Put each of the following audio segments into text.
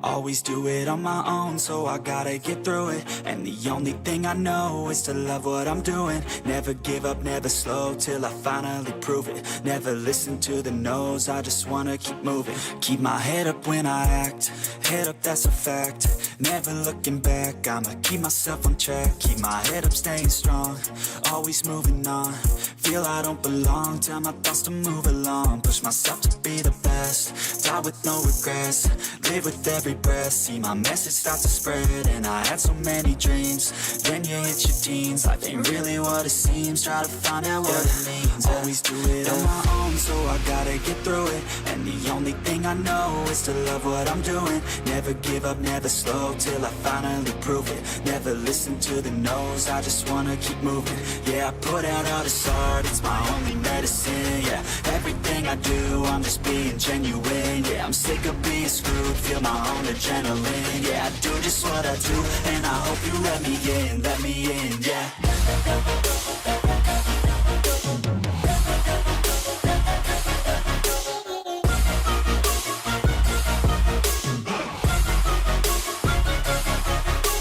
Always do it on my own, so I gotta get through it. And the only thing I know is to love what I'm doing. Never give up, never slow, till I finally prove it. Never listen to the no's, I just wanna keep moving. Keep my head up when I act, head up, that's a fact. Never looking back, I'ma keep myself on track. Keep my head up, staying strong, always moving on. Feel I don't belong, tell my thoughts to move along. Push myself to be the best, die with no regrets. Live with every breath, see my message start to spread. And I had so many dreams, then you hit your teens. Life ain't really what it seems, try to find out what it means. Always do it on my own, so I gotta get through it. And the only thing I know is to love what I'm doing. Never give up, never slow, till I finally prove it. Never listen to the no's, I just wanna keep moving. Yeah, I put out all this art, it's my only medicine. Yeah, everything I do, I'm just being genuine. Yeah, I'm sick of being screwed, feel my own adrenaline. Yeah, I do just what I do, and I hope you let me in, yeah.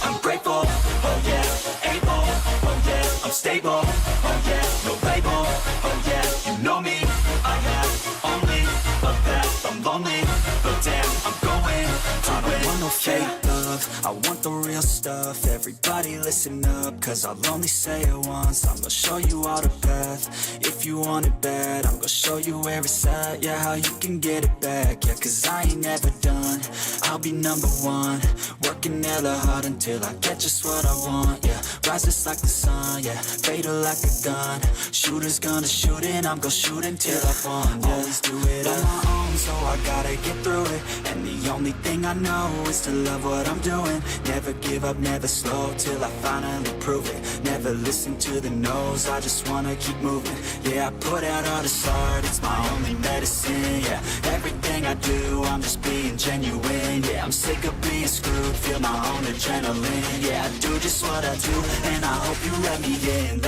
I'm grateful, oh yeah, able, oh yeah, I'm stable, oh yeah, no label, oh yeah, you know me, I have only a path, I'm lonely, but damn, I'm going to win. I don't want no fake love, I want the real stuff. Everybody listen up, cause I'll only say it once. I'm gonna show you all the path, if you want it bad. I'm gonna show you where it's at, yeah, how you can get it back. Yeah, cause I ain't never done, I'll be number one. Working hella hard until I get just what I want, yeah. Rises like the sun, yeah, fatal like a gun. Shooter's gonna shoot and I'm gonna shoot until I won, yeah. Always do it on my own, so I gotta get through it. And the only thing I know is to love what I'm doing. Never give up, never slow, till I finally prove it. Never listen to the no's, I just wanna keep moving. Yeah, I put out all this art, it's my only medicine. Yeah, everything I do, I'm just being genuine. Yeah, I'm sick of being screwed, feel my own adrenaline. Yeah, I do just what I do, and I hope you let me in,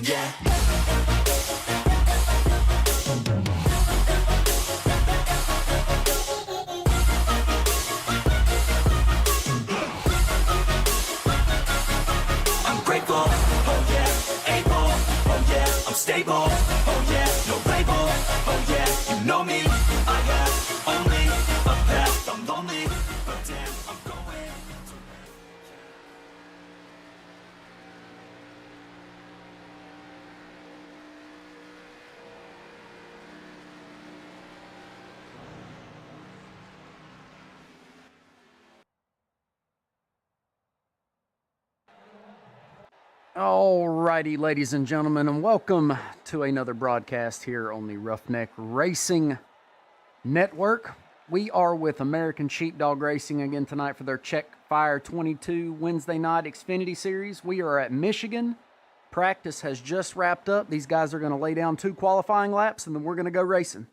yeah. Stable, oh yeah, no label, oh yeah, you know me, I have only a path, I'm lonely, but damn, I'm going. Alrighty, ladies and gentlemen, and welcome to another broadcast here on the Ruff-Neck-Racing-Network. We are with American Sheepdog Racing again tonight for their Check Fire 22 Wednesday night Xfinity Series. We are at Michigan. Practice has just wrapped up. These guys are going to lay down 2 qualifying laps, and then we're going to go racing.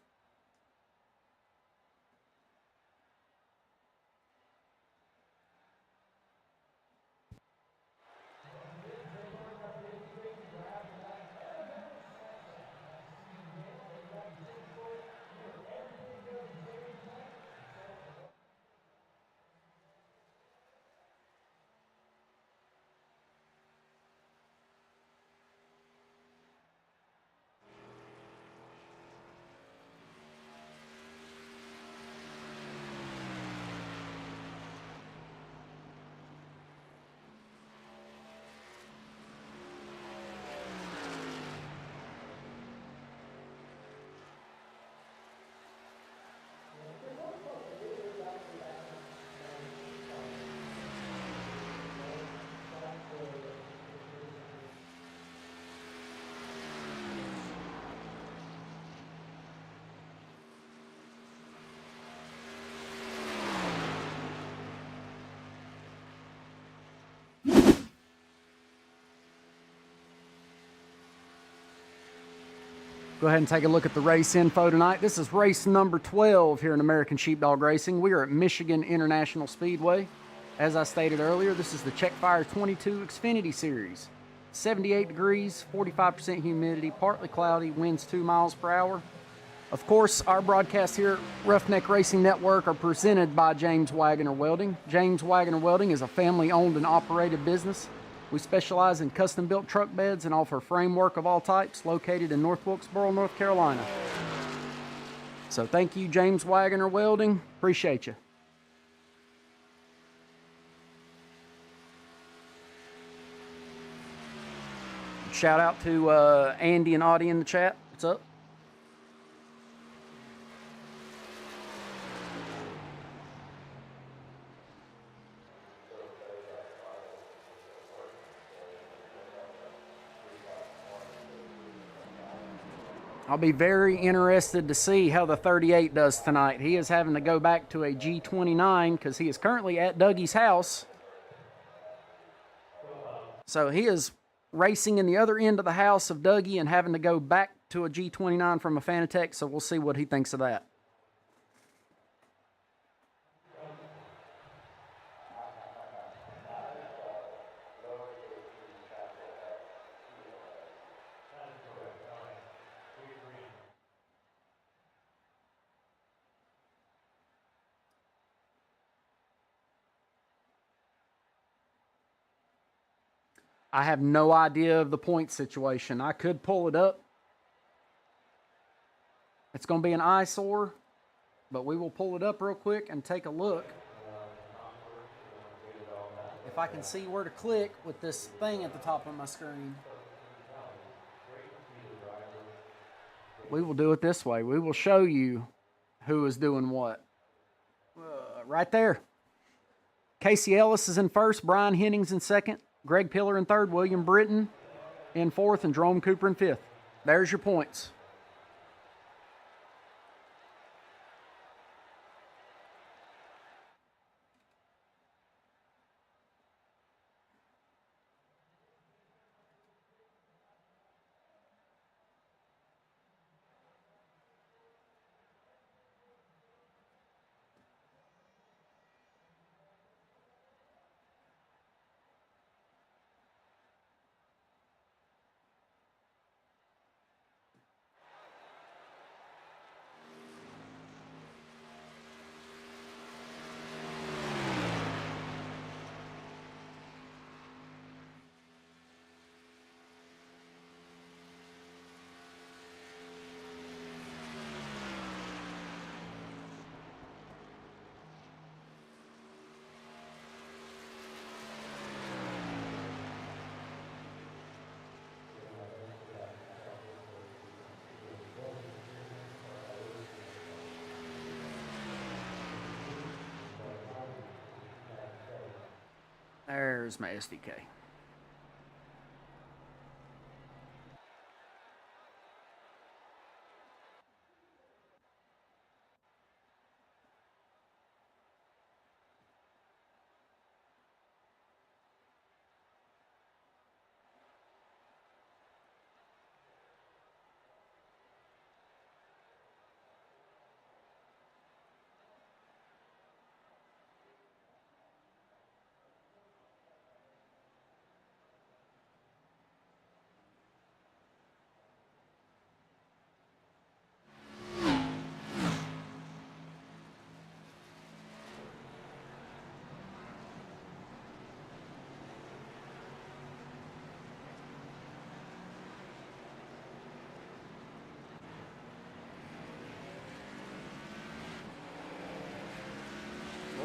Go ahead and take a look at the race info tonight. This is race number 12 here in American Sheepdog Racing. We are at Michigan International Speedway. As I stated earlier, this is the Check Fire 22 Xfinity Series. 78 degrees, 45% humidity, partly cloudy, winds 2 miles per hour. Of course, our broadcasts here at Ruff-Neck-Racing-Network are presented by James Wagoner Welding. James Wagoner Welding is a family-owned and operated business. We specialize in custom-built truck beds and offer framework of all types, located in North Wilkesboro, North Carolina. So thank you, James Wagoner Welding. Appreciate you. Shout out to Andy and Audie in the chat. What's up? I'll be very interested to see how the 38 does tonight. He is having to go back to a G29 because he is currently at Dougie's house. So he is racing in the other end of the house of Dougie and having to go back to a G29 from a Fanatec, so we'll see what he thinks of that. I have no idea of the point situation. I could pull it up. It's going to be an eyesore, but we will pull it up real quick and take a look. If I can see where to click with this thing at the top of my screen. We will do it this way. We will show you who is doing what. Right there. Casey Ellis is in first, Brian Hennings in second, Greg Pillar in third, William Britton in fourth, and Jerome Cooper in fifth. There's your points. There's my SDK.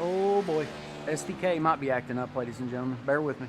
Oh boy, SDK might be acting up, ladies and gentlemen. Bear with me.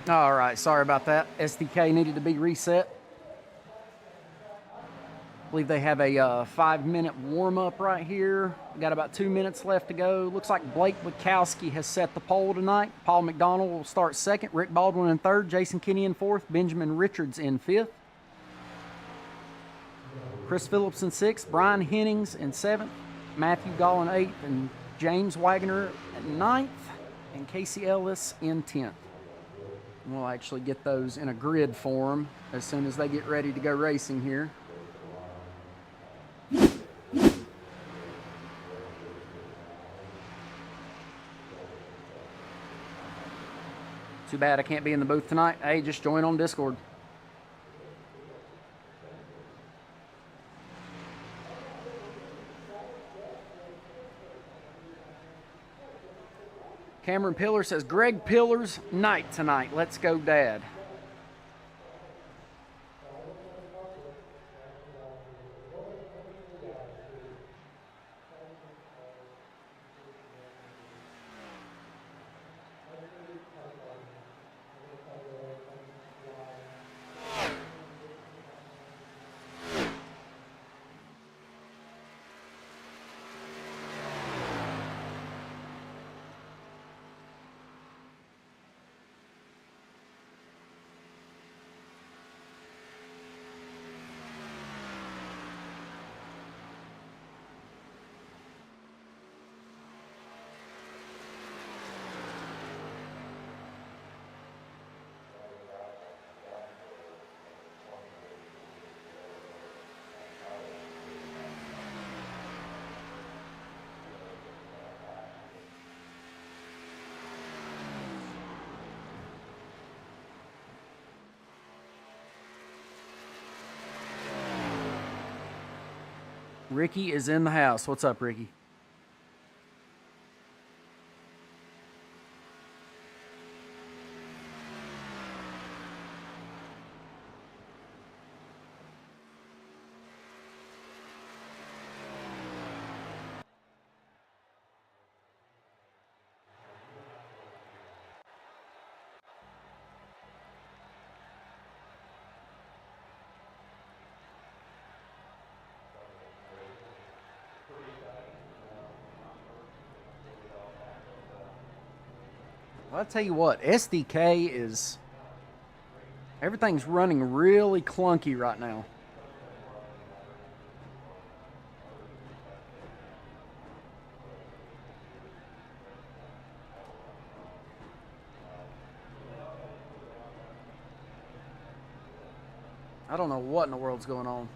All right, sorry about that. SDK needed to be reset. I believe they have a 5-minute warm-up right here. We got about 2 minutes left to go. Looks like Blake Witkowski has set the pole tonight. Paul McDonald will start second. Rick Baldwin in third. Jason Kinney in fourth. Benjamin Richards in fifth. Chris Phillips in sixth. Brian Hennings in seventh. Matthew Gall in eighth. And James Wagoner in ninth. And Casey Ellis in 10th. We'll actually get those in a grid form as soon as they get ready to go racing here. Too bad I can't be in the booth tonight. Hey, just join on Discord. Cameron Pillar says, Greg Pillar's night tonight. Let's go, Dad. Ricky is in the house. What's up, Ricky? Well, I'll tell you what, SDK is, everything's running really clunky right now. I don't know what in the world's going on.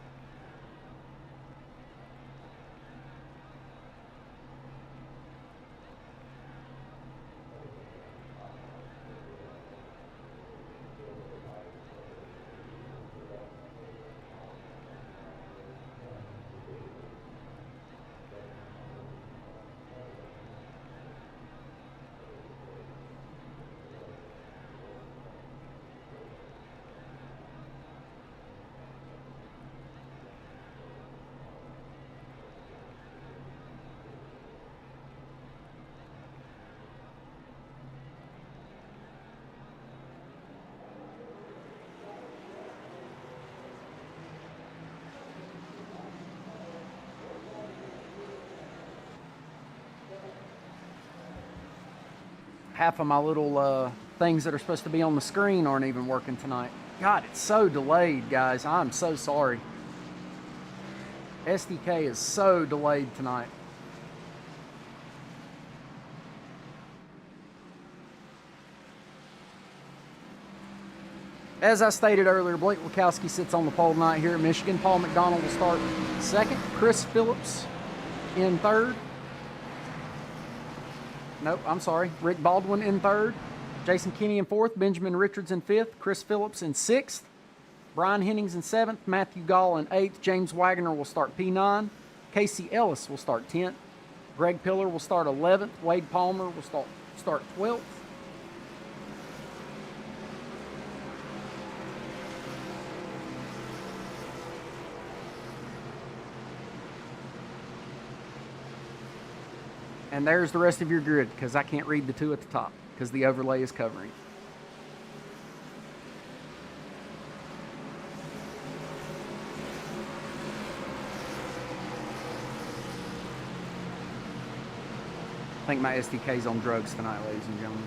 Half of my little things that are supposed to be on the screen aren't even working tonight. God, it's so delayed, guys. I'm so sorry. SDK is so delayed tonight. As I stated earlier, Blake Witkowski sits on the pole tonight here at Michigan. Paul McDonald will start second. Chris Phillips in third. Nope, I'm sorry. Rick Baldwin in third. Jason Kinney in fourth. Benjamin Richards in fifth. Chris Phillips in sixth. Brian Hennings in seventh. Matthew Gall in eighth. James Wagoner will start P9. Casey Ellis will start 10th. Greg Pillar will start 11th. Wade Palmer will start 12th. And there's the rest of your grid, because I can't read the two at the top because the overlay is covering. think my SDK's on drugs tonight, ladies and gentlemen.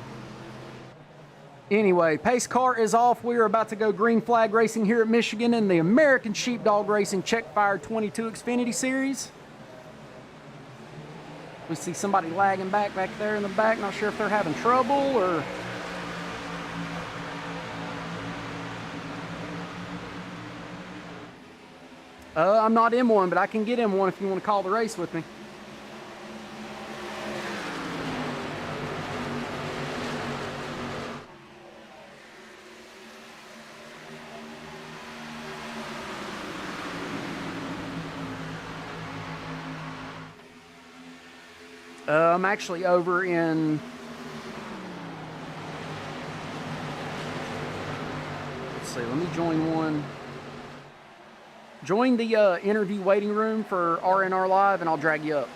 Anyway, pace car is off. We are about to go green flag racing here at Michigan in the American Sheepdog Racing Check Fire 22 Xfinity Series. We see somebody lagging back there in the back. Not sure if they're having trouble or... I'm not in one, but I can get in one if you want to call the race with me. I'm actually over in... Let's see, let me join one. Join the interview waiting room for RNR Live, and I'll drag you up.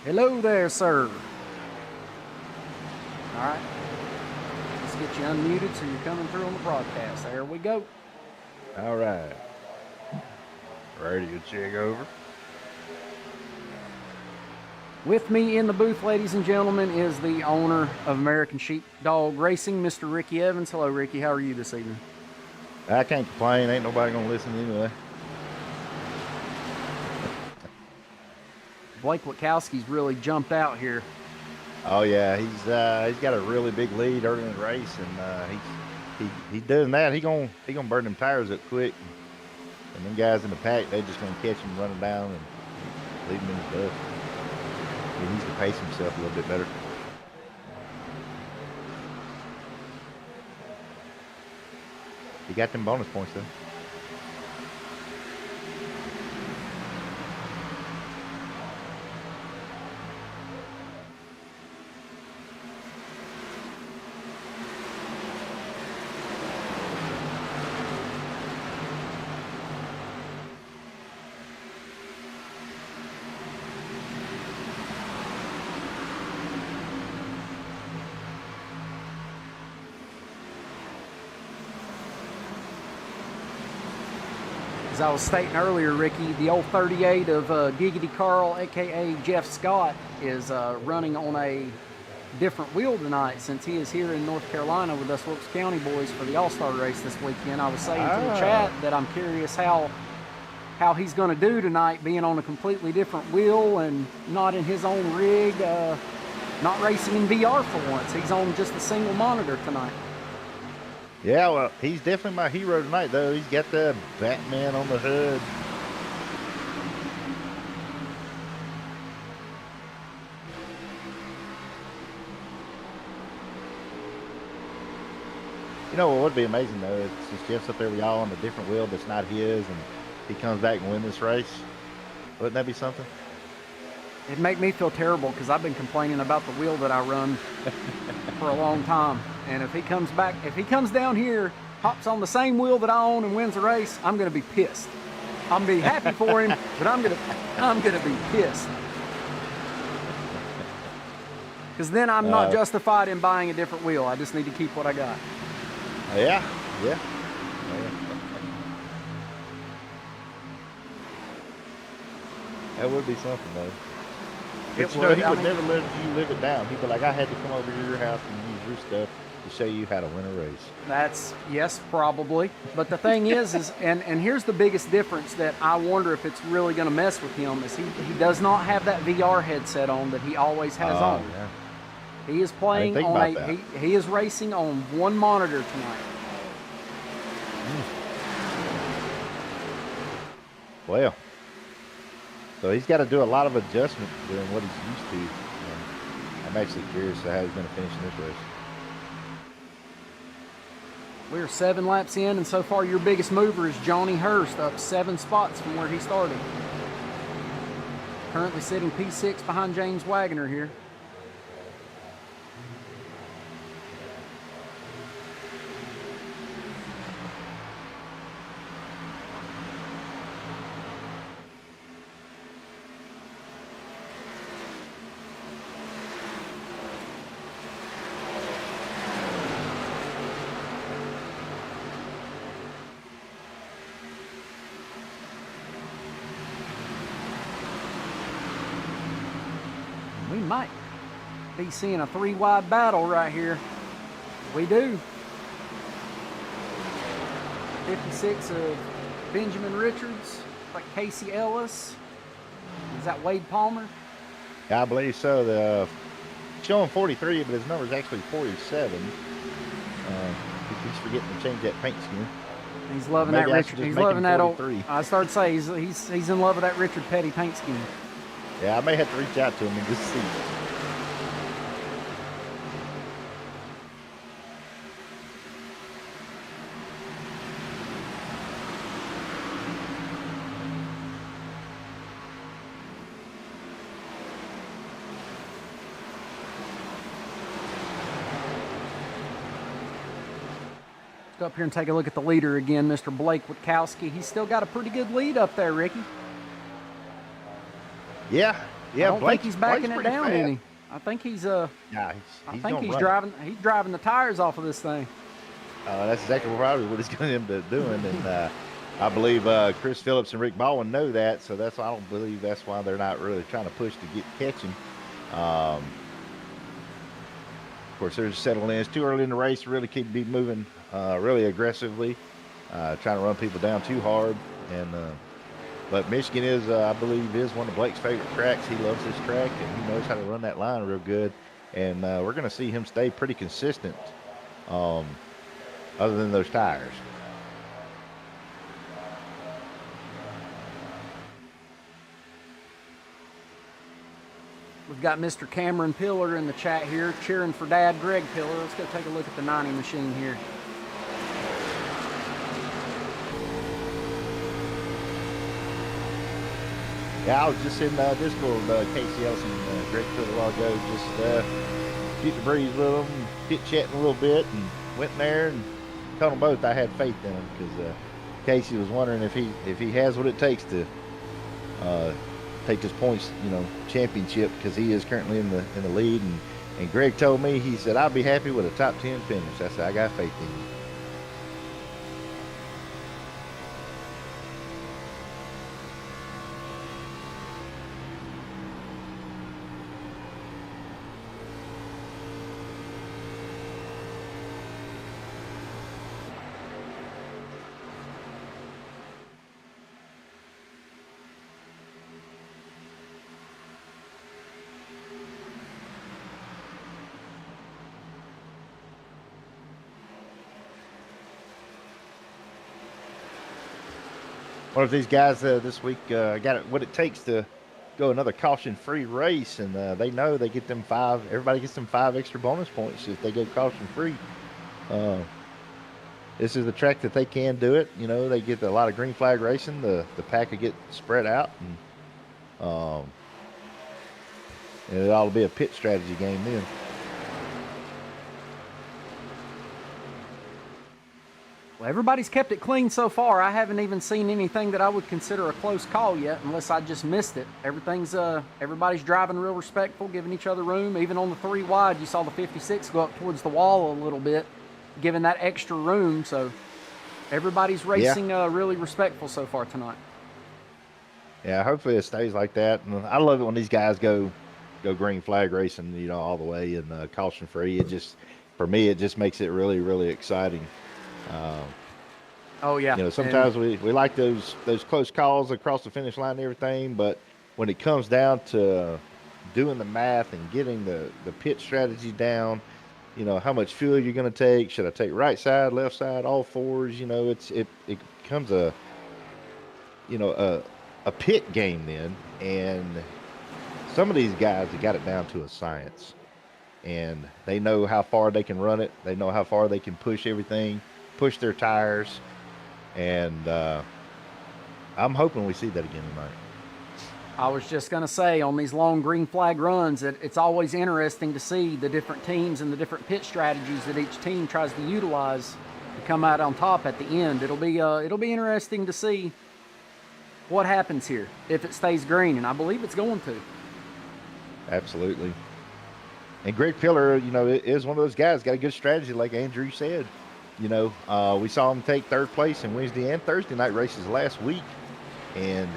Hello there, sir. All right. Let's get you unmuted so you're coming through on the broadcast. There we go. All right. Radio check over. With me in the booth, ladies and gentlemen, is the owner of American Sheepdog Racing, Mr. Ricky Evans. Hello, Ricky. How are you this evening? I can't complain. Ain't nobody going to listen anyway. Blake Witkowski's really jumped out here. Oh yeah, he's got a really big lead early in the race, and he's doing that. He gonna burn them tires up quick, and them guys in the pack, they just gonna catch him running down and leave him in his dust. He needs to pace himself a little bit better. He got them bonus points though. As I was stating earlier, Ricky, the old 38 of Giggity Carl, a.k.a. Jeff Scott, is running on a different wheel tonight since he is here in North Carolina with us Wilkes County boys for the All-Star race this weekend. I was saying to the chat that I'm curious how he's going to do tonight being on a completely different wheel and not in his own rig, not racing in VR for once. He's on just a single monitor tonight. Yeah, well, he's definitely my hero tonight, though. He's got the Batman on the hood. You know what would be amazing, though? It's just Jeff's up there with y'all on a different wheel that's not his, and he comes back and wins this race. Wouldn't that be something? It'd make me feel terrible because I've been complaining about the wheel that I run for a long time. And if he comes back, if he comes down here, hops on the same wheel that I own and wins the race, I'm going to be pissed. I'm going to be happy for him, but I'm going to be pissed. Because then I'm not justified in buying a different wheel. I just need to keep what I got. Yeah. That would be something, though. But you know, he would never let you live it down. He'd be like, I had to come over to your house and use your stuff to show you how to win a race. Yes, probably. But the thing is and here's the biggest difference that I wonder if it's really going to mess with him is he does not have that VR headset on that he always has on. Yeah. He is playing on he is racing on one monitor tonight. Well, so he's got to do a lot of adjustment than what he's used to. And I'm actually curious how he's going to finish in this race. We're 7 laps in, and so far your biggest mover is Johnny Hurst, up 7 spots from where he started. Currently sitting P6 behind James Wagoner here. might be seeing a 3-wide battle right here. We do. 56 of Benjamin Richards, like Casey Ellis. Is that Wade Palmer? Yeah, I believe so. The showing 43, but his number is actually 47. He's forgetting to change that paint scheme. He's loving that Richard. He's loving that old. I started to say he's in love with that Richard Petty paint scheme. Yeah, I may have to reach out to him and just see. Go up here and take a look at the leader again, Mr. Blake Witkowski. He's still got a pretty good lead up there, Ricky. Yeah. I don't think he's backing it down any. I think he's he's driving the tires off of this thing. That's exactly probably what he's going to end up doing, and I believe Chris Phillips and Rick Baldwin know that, so I don't believe that's why they're not really trying to push to catch him. Of course, they're just settling in. It's too early in the race to really keep moving really aggressively, trying to run people down too hard. And but Michigan is, I believe, is one of Blake's favorite tracks. He loves this track, and he knows how to run that line real good. And we're going to see him stay pretty consistent, other than those tires. We've got Mr. Cameron Pillar in the chat here, cheering for Dad Greg Pillar. Let's go take a look at the 90 machine here. Yeah, I was just in Discord, Casey Elson and Greg Pillar a while ago, just shoot the breeze with them, chit-chatting a little bit, and went in there and told them both I had faith in them, because Casey was wondering if he has what it takes to take this points, championship, because he is currently in the lead, and Greg told me, he said, I'll be happy with a top 10 finish. I said, I got faith in you. One of these guys this week got what it takes to go another caution-free race, and they know they get them 5. Everybody gets them 5 extra bonus points if they go caution-free. This is the track that they can do it. They get a lot of green flag racing. The pack will get spread out, and it ought to be a pit strategy game then. Well, everybody's kept it clean so far. I haven't even seen anything that I would consider a close call yet, unless I just missed it. Everybody's driving real respectful, giving each other room. Even on the 3 wide, you saw the 56 go up towards the wall a little bit, giving that extra room. So everybody's racing really respectful so far tonight. Yeah, hopefully it stays like that. And I love it when these guys go green flag racing, all the way, and caution free. For me, it just makes it really, really exciting. Oh yeah. Sometimes we like those close calls across the finish line and everything, but when it comes down to doing the math and getting the pit strategy down, how much fuel you're going to take, should I take right side, left side, all 4s, it becomes a pit game then, and some of these guys have got it down to a science, and they know how far they can run it, they know how far they can push everything, push their tires, and I'm hoping we see that again tonight. I was just going to say, on these long green flag runs, it's always interesting to see the different teams and the different pit strategies that each team tries to utilize to come out on top at the end. It'll be interesting to see what happens here if it stays green, and I believe it's going to. Absolutely. And Greg Pillar, is one of those guys, got a good strategy, like Andrew said. We saw him take 3rd place in Wednesday and Thursday night races last week, and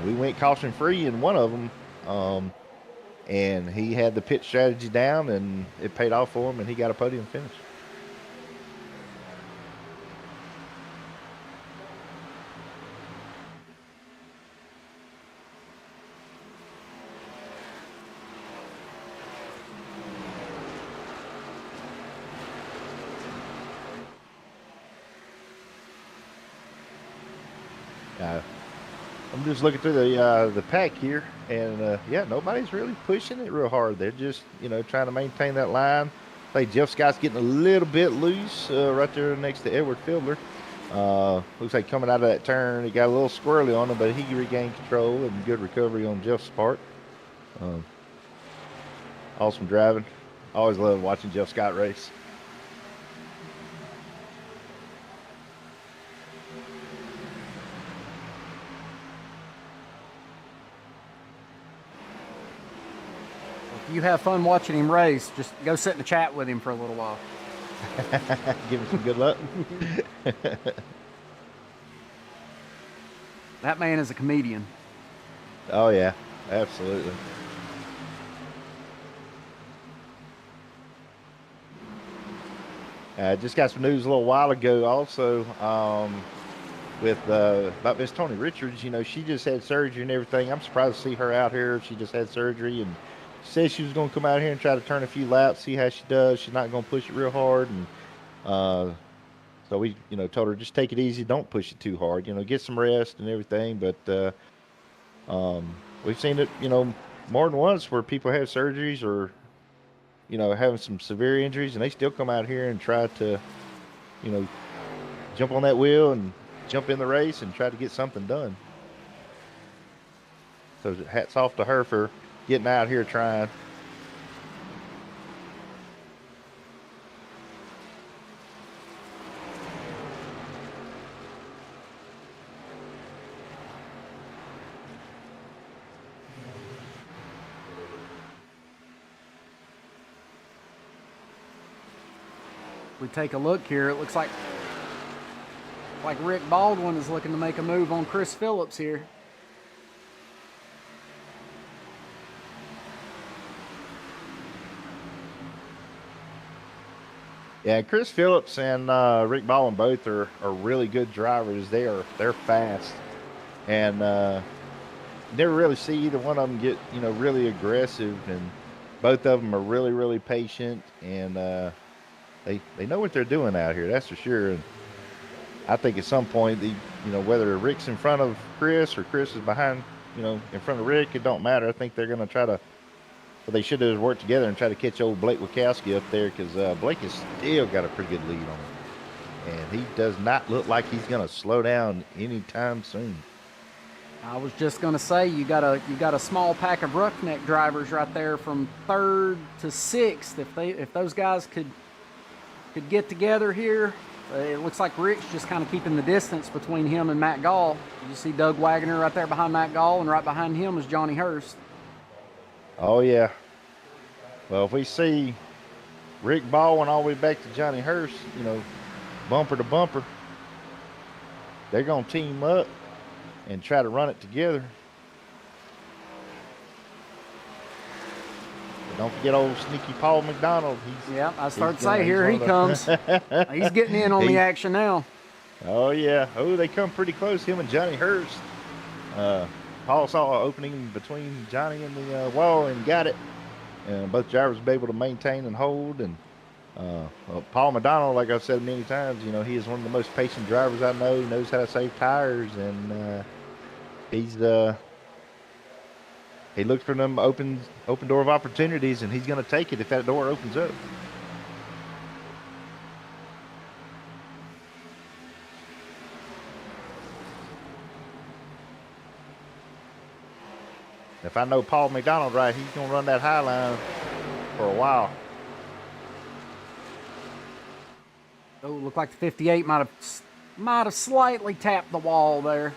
we went caution free in one of them, and he had the pit strategy down, and it paid off for him, and he got a podium finish. I'm just looking through the pack here, and yeah, nobody's really pushing it real hard. They're just trying to maintain that line. I think Jeff Scott's getting a little bit loose right there next to Edward Fielder. Looks like coming out of that turn, he got a little squirrely on him, but he regained control and good recovery on Jeff's part. Awesome driving. Always love watching Jeff Scott race. You have fun watching him race. Just go sit in the chat with him for a little while. Give him some good luck. That man is a comedian. Oh, yeah, absolutely. Just got some news a little while ago also with about Miss Tony Richards. She just had surgery and everything. I'm surprised to see her out here. She just had surgery and said she was going to come out here and try to turn a few laps, see how she does. She's not going to push it real hard. And so we, told her just take it easy. Don't push it too hard. Get some rest and everything. But we've seen it, more than once where people have surgeries or, having some severe injuries, and they still come out here and try to, jump on that wheel and jump in the race and try to get something done. So hats off to her for getting out here trying. We take a look here. It looks like Rick Baldwin is looking to make a move on Chris Phillips here. Yeah, Chris Phillips and Rick Baldwin both are really good drivers. They're fast, and never really see either one of them get really aggressive. And both of them are really patient, and they know what they're doing out here. That's for sure. And I think at some point, whether Rick's in front of Chris or Chris is behind, in front of Rick, it don't matter. I think they're going to try to. What they should do is work together and try to catch old Blake Wachowski up there, because Blake has still got a pretty good lead on him. And he does not look like he's going to slow down anytime soon. I was just going to say, you got a small pack of Ruff-Neck drivers right there from 3rd to 6th. If those guys could get together here, it looks like Rick's just kind of keeping the distance between him and Matt Gall. You see Doug Wagoner right there behind Matt Gall, and right behind him is Johnny Hurst. Oh, yeah. Well, if we see Rick Baldwin all the way back to Johnny Hurst, bumper to bumper, they're going to team up and try to run it together. But don't forget old sneaky Paul McDonald. Yeah, I started to say, here he comes. He's getting in on the action now. Oh, yeah. Oh, they come pretty close, him and Johnny Hurst. Paul saw an opening between Johnny and the wall and got it. And both drivers will be able to maintain and hold. And Paul McDonald, like I've said many times, he is one of the most patient drivers I know. He knows how to save tires, and he looks for them open door of opportunities, and he's going to take it if that door opens up. If I know Paul McDonald right, he's going to run that high line for a while. Oh, looked like the 58 might have slightly tapped the wall there.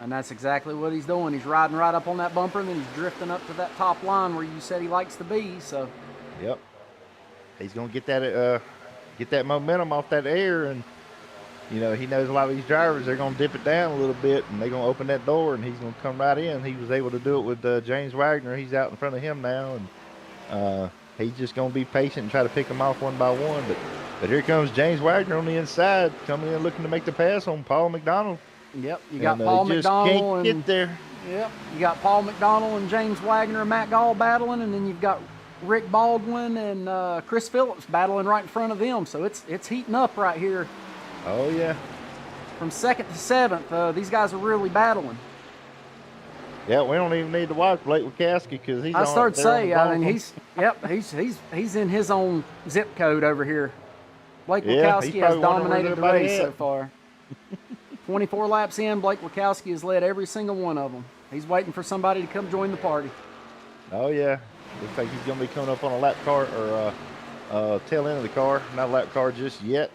And that's exactly what he's doing. He's riding right up on that bumper, and then he's drifting up to that top line where you said he likes to be. So, yep, he's going to get that momentum off that air and You know, he knows a lot of these drivers, they're going to dip it down a little bit, and they're going to open that door, and he's going to come right in. He was able to do it with James Wagner. He's out in front of him now, and he's just going to be patient and try to pick them off one by one. But here comes James Wagner on the inside, coming in looking to make the pass on Paul McDonald. Yep, you got And, Paul he just McDonald can't and get there. Yep, you got Paul McDonald and James Wagner and Matt Gall battling, and then you've got Rick Baldwin and Chris Phillips battling right in front of them. So it's heating up right here. Oh, yeah. From 2nd to 7th, these guys are really battling. Yeah, we don't even need to watch Blake Wachowski because he's. I started to say, I mean, he's he's in his own zip code over here. Blake Yeah, Wachowski he's has probably wondering where dominated the everybody race at. so far. 24 laps in, Blake Wachowski has led every single one of them. He's waiting for somebody to come join the party. Oh yeah, looks like he's gonna be coming up on a lap car or tail end of the car. Not a lap car just yet.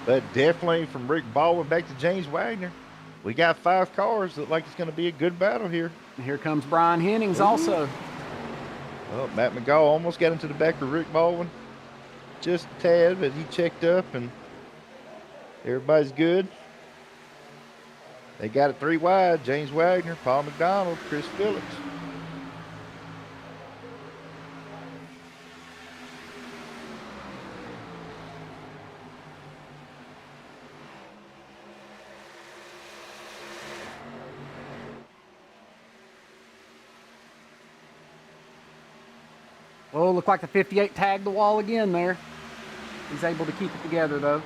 But definitely from Rick Baldwin back to James Wagner. We got 5 cars. Look like it's going to be a good battle here. And here comes Brian Hennings also. Well, Matt McGaw almost got into the back of Rick Baldwin. Just a tad, but he checked up and everybody's good. They got it 3 wide. James Wagner, Paul McDonald, Chris Phillips. Oh, looked like the 58 tagged the wall again there. He's able to keep it together, though.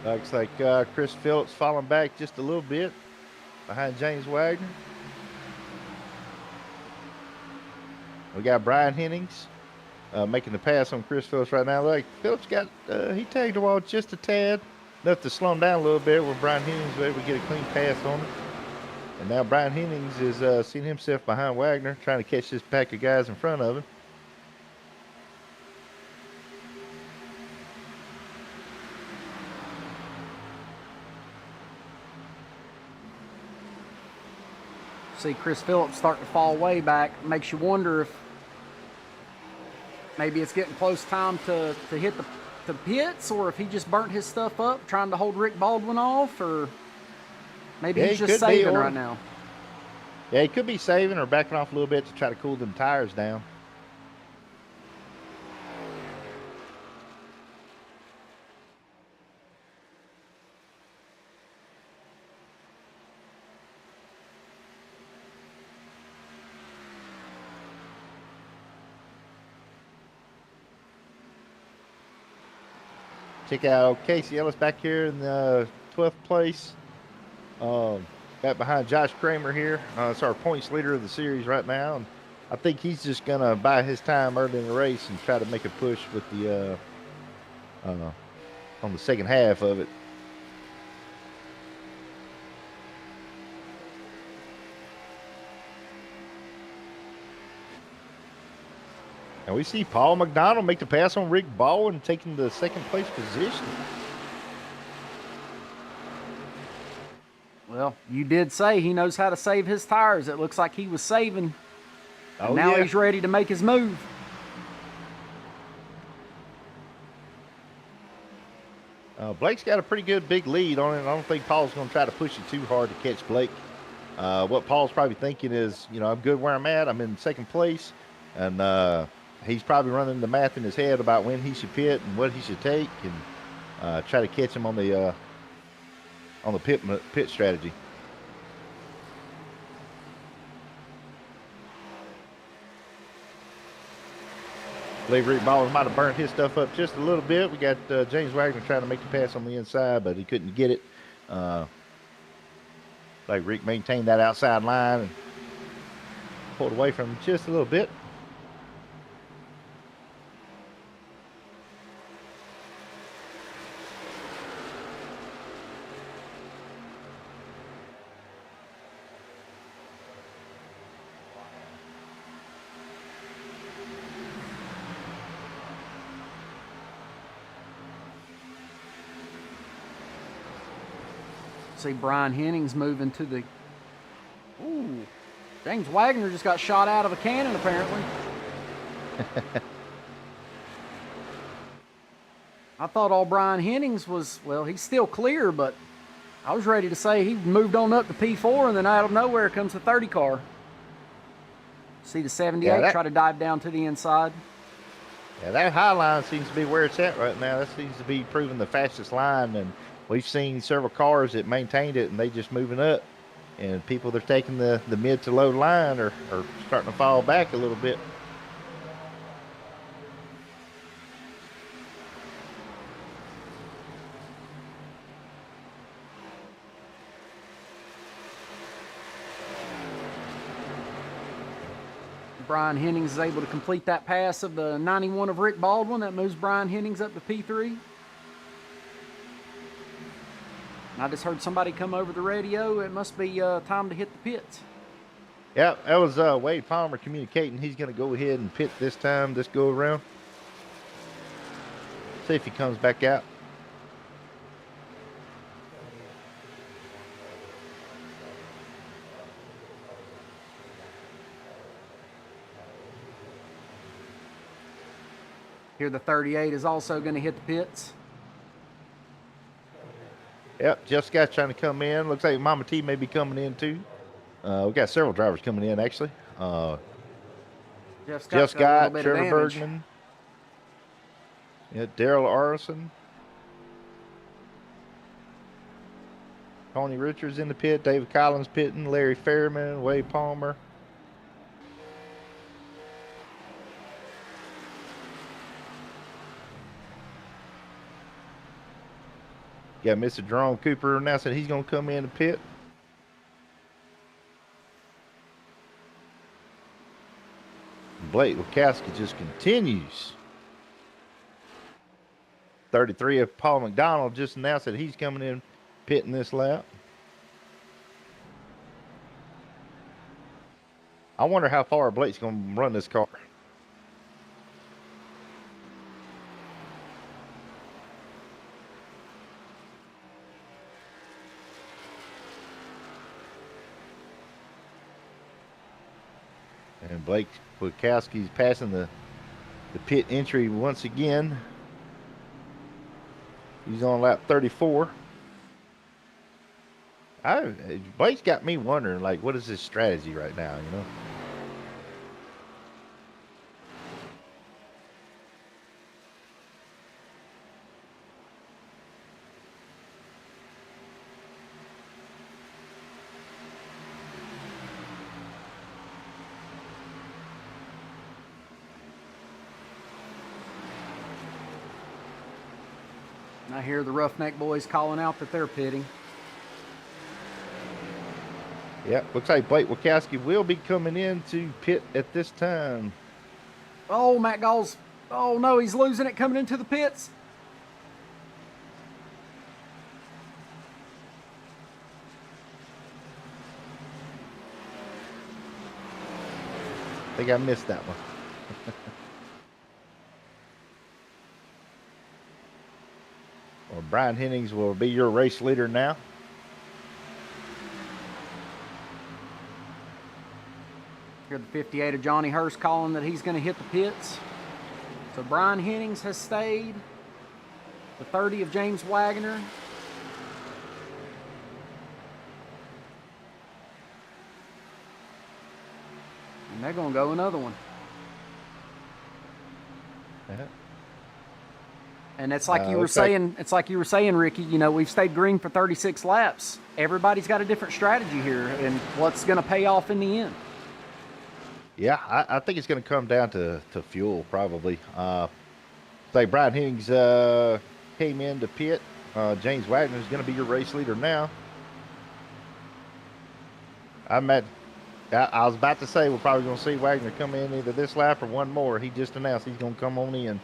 Looks like Chris Phillips falling back just a little bit behind James Wagner. We got Brian Hennings making the pass on Chris Phillips right now. Like Phillips got, he tagged the wall just a tad, enough to slow him down a little bit where Brian Hennings was able to get a clean pass on it. And now Brian Hennings is seeing himself behind Wagner, trying to catch this pack of guys in front of him. See Chris Phillips starting to fall way back. Makes you wonder if maybe it's getting close time to hit the pits, or if he just burnt his stuff up trying to hold Rick Baldwin off, or maybe he's just saving right now. Yeah, he could be saving or backing off a little bit to try to cool them tires down. Check out Casey Ellis back here in the 12th place. Back behind Josh Kramer here. It's our points leader of the series right now. And I think he's just going to buy his time early in the race and try to make a push with the on the second half of it. And we see Paul McDonald make the pass on Rick Baldwin, taking the second place position. Well, you did say he knows how to save his tires. It looks like he was saving. And now he's ready to make his move. Blake's got a pretty good big lead on it. I don't think Paul's going to try to push it too hard to catch Blake. What Paul's probably thinking is, you know, I'm good where I'm at. I'm in second place. And he's probably running the math in his head about when he should pit and what he should take, and try to catch him on the pit strategy. I believe Rick Baldwin might have burnt his stuff up just a little bit. We got James Wagner trying to make the pass on the inside, but he couldn't get it. Like Rick maintained that outside line and pulled away from him just a little bit. See Brian Hennings moving to the... Ooh. James Wagoner just got shot out of a cannon, apparently. I thought all Brian Hennings was... Well, he's still clear, but I was ready to say he moved on up to P4, and then out of nowhere comes the 30 car. See the 78 try to dive down to the inside. Yeah, that high line seems to be where it's at right now. That seems to be proving the fastest line, and we've seen several cars that maintained it, and they just moving up. And people that are taking the mid to low line are starting to fall back a little bit. Brian Hennings is able to complete that pass of the 91 of Rick Baldwin. That moves Brian Hennings up to P3. I just heard somebody come over the radio. It must be time to hit the pits. Yeah, that was Wade Palmer communicating. He's going to go ahead and pit this time, this go around. See if he comes back out. Here the 38 is also going to hit the pits. Yep, Jeff Scott's trying to come in. Looks like Mama T may be coming in too. We got several drivers coming in actually. Jeff Scott, Trevor Bergman. Yeah, Daryl Arison. Tony Richards in the pit. David Collins pitting. Larry Fairman. Wade Palmer. Got Mr. Jerome Cooper announcing he's going to come in the pit. Blake Lukowski just continues. 33 of Paul McDonald just announced that he's coming in pitting this lap. I wonder how far Blake's going to run this car. And Blake Witkowski's passing the pit entry once again. He's on lap 34. Blake's got me wondering, like, what is his strategy right now, you know? I hear the Roughneck boys calling out that they're pitting. Yep, looks like Blake Witkowski will be coming in to pit at this time. Oh, Matt Gall's. Oh, no, he's losing it coming into the pits. I think I missed that one. Well, Brian Hennings will be your race leader now. Here the 58 of Johnny Hurst calling that he's going to hit the pits. So Brian Hennings has stayed. The 30 of James Wagoner. And they're going to go another one. Uh-huh. And it's like you were saying, Ricky, you know, we've stayed green for 36 laps. Everybody's got a different strategy here and what's going to pay off in the end. Yeah, I think it's going to come down to fuel probably. Like Brian Hennings came in to pit. James Wagner is going to be your race leader now. I was about to say we're probably going to see Wagner come in either this lap or one more. He just announced he's going to come on in.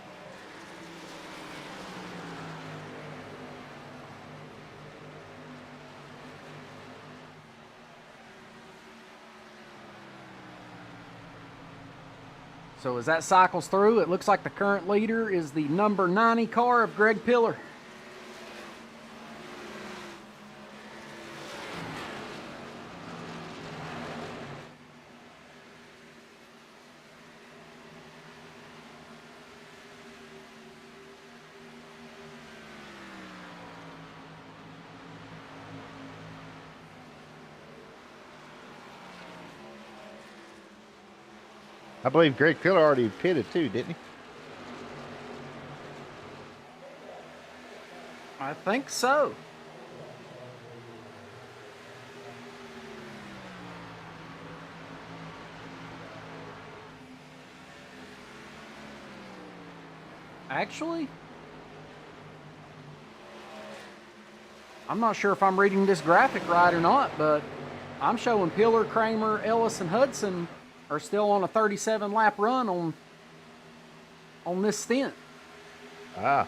So as that cycles through, it looks like the current leader is the number 90 car of Greg Pillar. I believe Greg Pillar already pitted too, didn't he? I think so. Actually, I'm not sure if I'm reading this graphic right or not, but I'm showing Pillar, Kramer, Ellis, and Hudson are still on a 37 lap run on this stint. Ah.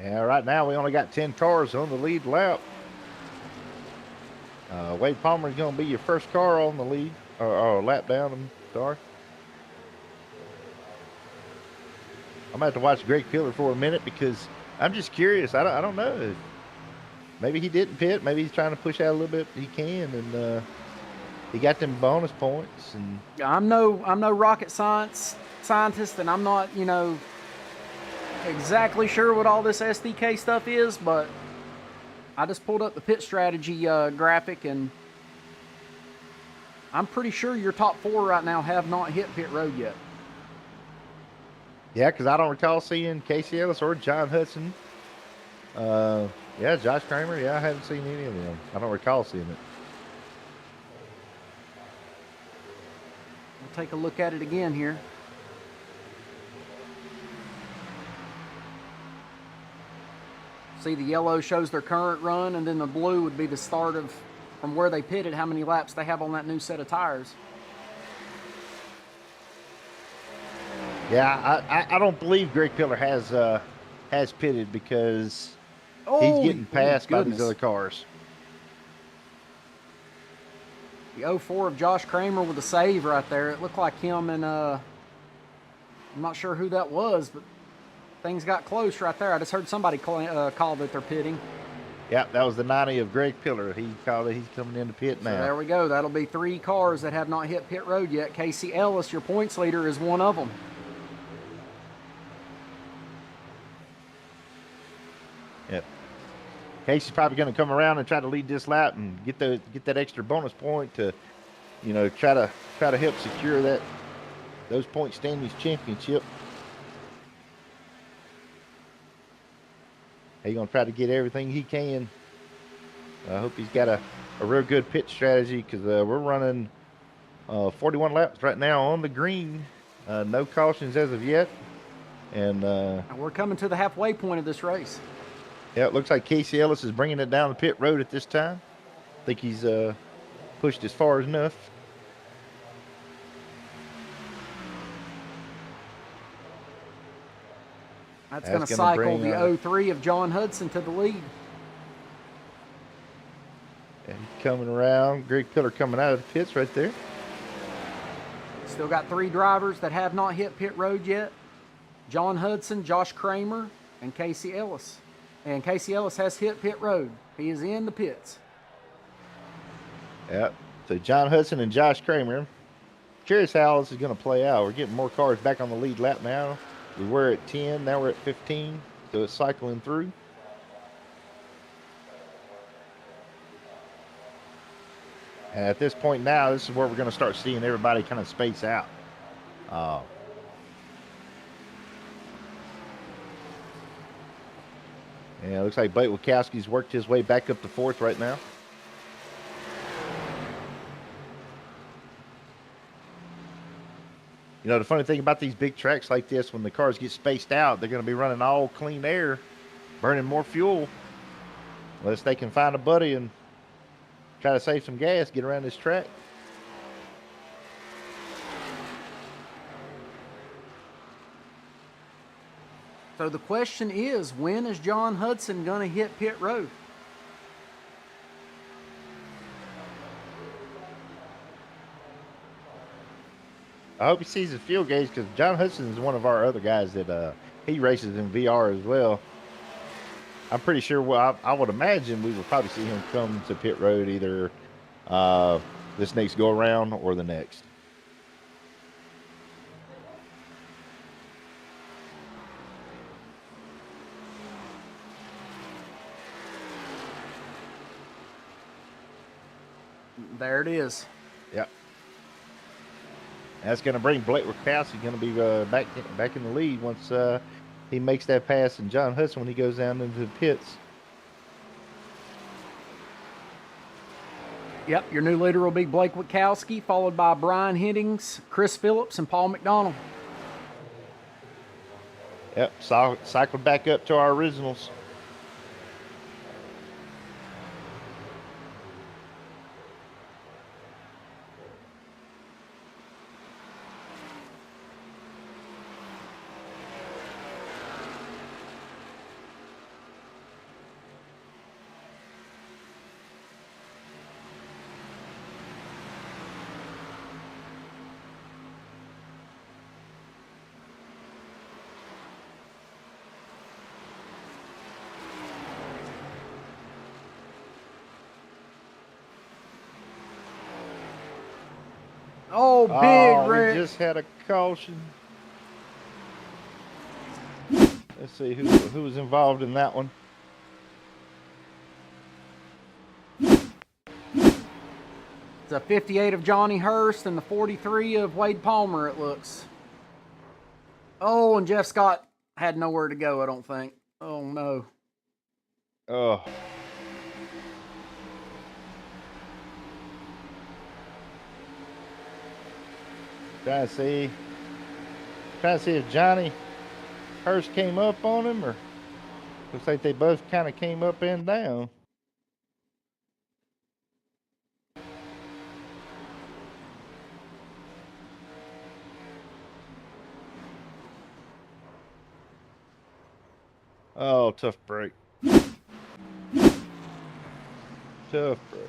Yeah, right now we only got 10 cars on the lead lap. Wade Palmer is going to be your first car on the lead, or lap down, I'm sorry. I'm going to have to watch Greg Pillar for a minute because I'm just curious. I don't know. Maybe he didn't pit. Maybe he's trying to push out a little bit he can, and he got them bonus points. And I'm no rocket scientist, and I'm not, exactly sure what all this SDK stuff is, but I just pulled up the pit strategy graphic, and I'm pretty sure your top 4 right now have not hit pit road yet. yeah, because I don't recall seeing Casey Ellis or John Hudson. Yeah, Josh Kramer. Yeah, I haven't seen any of them. I don't recall seeing it. We'll take a look at it again here. See, the yellow shows their current run, and then the blue would be the start of from where they pitted, how many laps they have on that new set of tires. Yeah, I don't believe Greg Pillar has pitted because he's getting passed by these other cars. The 04 of Josh Kramer with a save right there. It looked like him and I'm not sure who that was, but things got close right there. I just heard somebody call that they're pitting. Yeah, that was the 90 of Greg Pillar. He called it. He's coming into pit now. So there we go. That'll be 3 cars that have not hit pit road yet. Casey Ellis, your points leader, is one of them. Yep. Casey's probably going to come around and try to lead this lap and get that extra bonus point to, try to help secure those point standings championship. He's going to try to get everything he can. I hope he's got a real good pit strategy because we're running 41 laps right now on the green. No cautions as of yet. And we're coming to the halfway point of this race. Yeah, it looks like Casey Ellis is bringing it down the pit road at this time. I think he's pushed as far as enough. That's going to cycle the 03 of John Hudson to the lead. And coming around, Greg Pillar coming out of the pits right there. Still got 3 drivers that have not hit pit road yet. John Hudson, Josh Kramer, and Casey Ellis. And Casey Ellis has hit pit road. He is in the pits. Yeah. So John Hudson and Josh Kramer. Curious how this is going to play out. We're getting more cars back on the lead lap now. We were at 10. Now we're at 15. So it's cycling through. And at this point now, this is where we're going to start seeing everybody kind of space out. Yeah, it looks like Blake Wachowski's worked his way back up to 4th right now. The funny thing about these big tracks like this, when the cars get spaced out, they're going to be running all clean air, burning more fuel. Unless they can find a buddy and try to save some gas, get around this track. So the question is, when is John Hudson going to hit pit road? I hope he sees his fuel gauge because John Hudson is one of our other guys that he races in VR as well. I'm pretty sure, I would imagine we will probably see him come to pit road either this next go around or the next. There it is. Yep. That's going to bring Blake Rakowski going to be back in the lead once he makes that pass, and John Hudson when he goes down into the pits. Yep, your new leader will be Blake Witkowski, followed by Brian Hiddings, Chris Phillips, and Paul McDonald. Yep, cycled back up to our originals. Oh, big wreck. We just had a caution. Let's see who was involved in that one. It's a 58 of Johnny Hurst and the 43 of Wade Palmer, it looks. Oh, and Jeff Scott had nowhere to go, I don't think. Oh, no. Oh. Trying to see if Johnny Hurst came up on him, or looks like they both kind of came up and down. Oh, tough break. Tough break.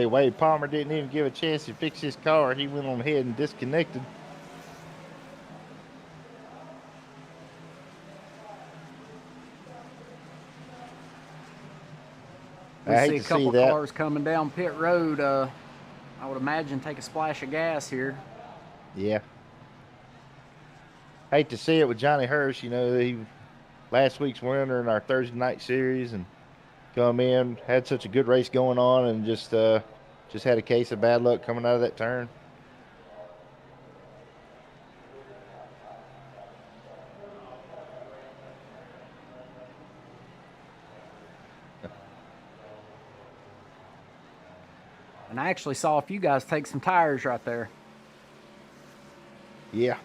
Wade Palmer didn't even give a chance to fix his car. He went on ahead and disconnected. We see a couple cars coming down pit road. I would imagine take a splash of gas here. Yeah. Hate to see it with Johnny Hurst. You know, he last week's winner in our Thursday night series and come in, had such a good race going on, and just had a case of bad luck coming out of that turn. And I actually saw a few guys take some tires right there. Yeah.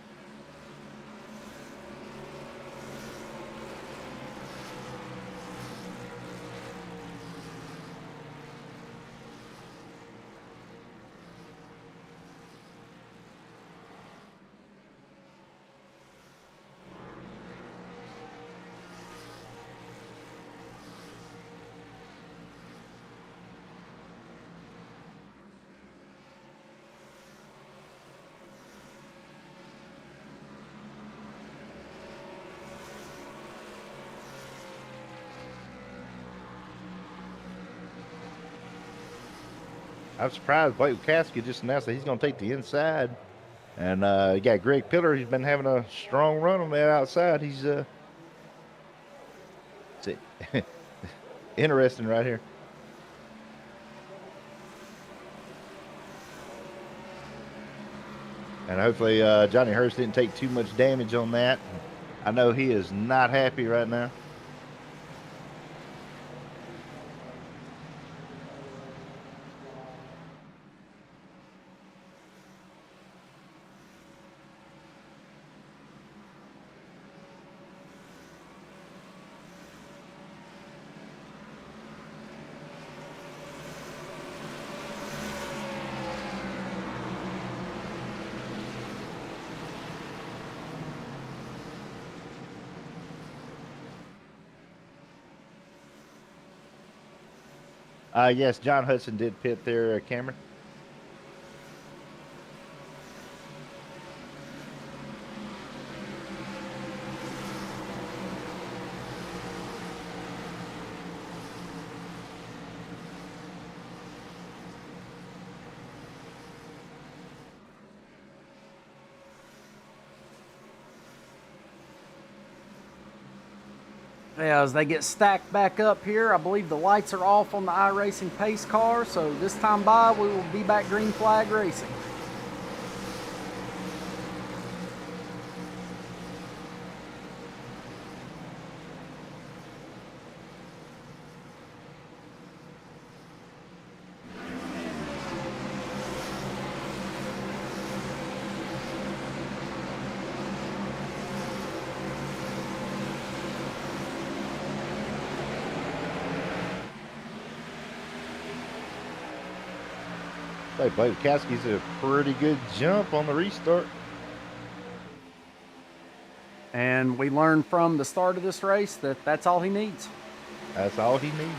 I'm surprised Blake Witkowski just announced that he's going to take the inside. And you got Greg Pillar. He's been having a strong run on that outside. He's interesting right here. And hopefully Johnny Hurst didn't take too much damage on that. I know he is not happy right now. Yes, John Hudson did pit there, Cameron. Yeah, as they get stacked back up here, I believe the lights are off on the iRacing pace car, so this time by, we will be back green flag racing. Blake Kowski's a pretty good jump on the restart. And we learned from the start of this race that that's all he needs. That's all he needs.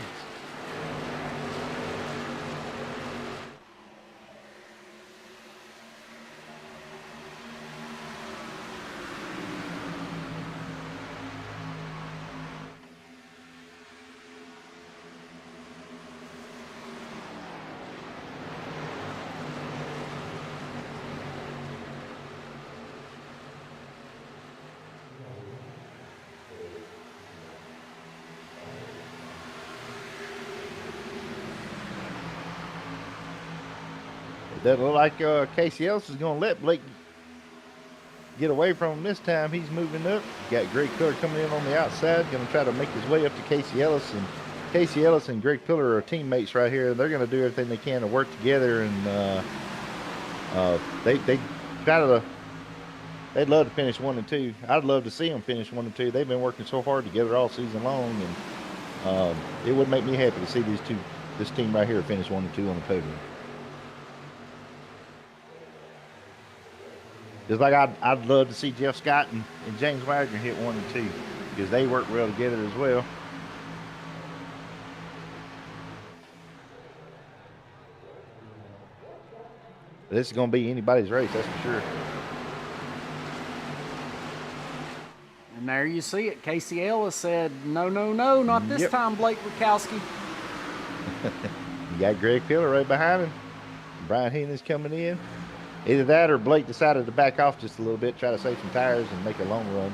It doesn't look like Casey Ellis is going to let Blake get away from him this time. He's moving up. Got Greg Pillar coming in on the outside, going to try to make his way up to Casey Ellis. And Casey Ellis and Greg Pillar are teammates right here. They're going to do everything they can to work together, and they'd love to finish 1 and 2. I'd love to see them finish 1 and 2. They've been working so hard together all season long, and it would make me happy to see this team right here finish 1 and 2 on the podium. Just like I'd love to see Jeff Scott and James Wagner hit 1 and 2, because they work well together as well. This is going to be anybody's race, that's for sure. And there you see it. Casey Ellis said, no, no, no, not this time, Blake Wachowski. You got Greg Pillar right behind him. Brian Heenan's coming in. Either that or Blake decided to back off just a little bit, try to save some tires and make a long run.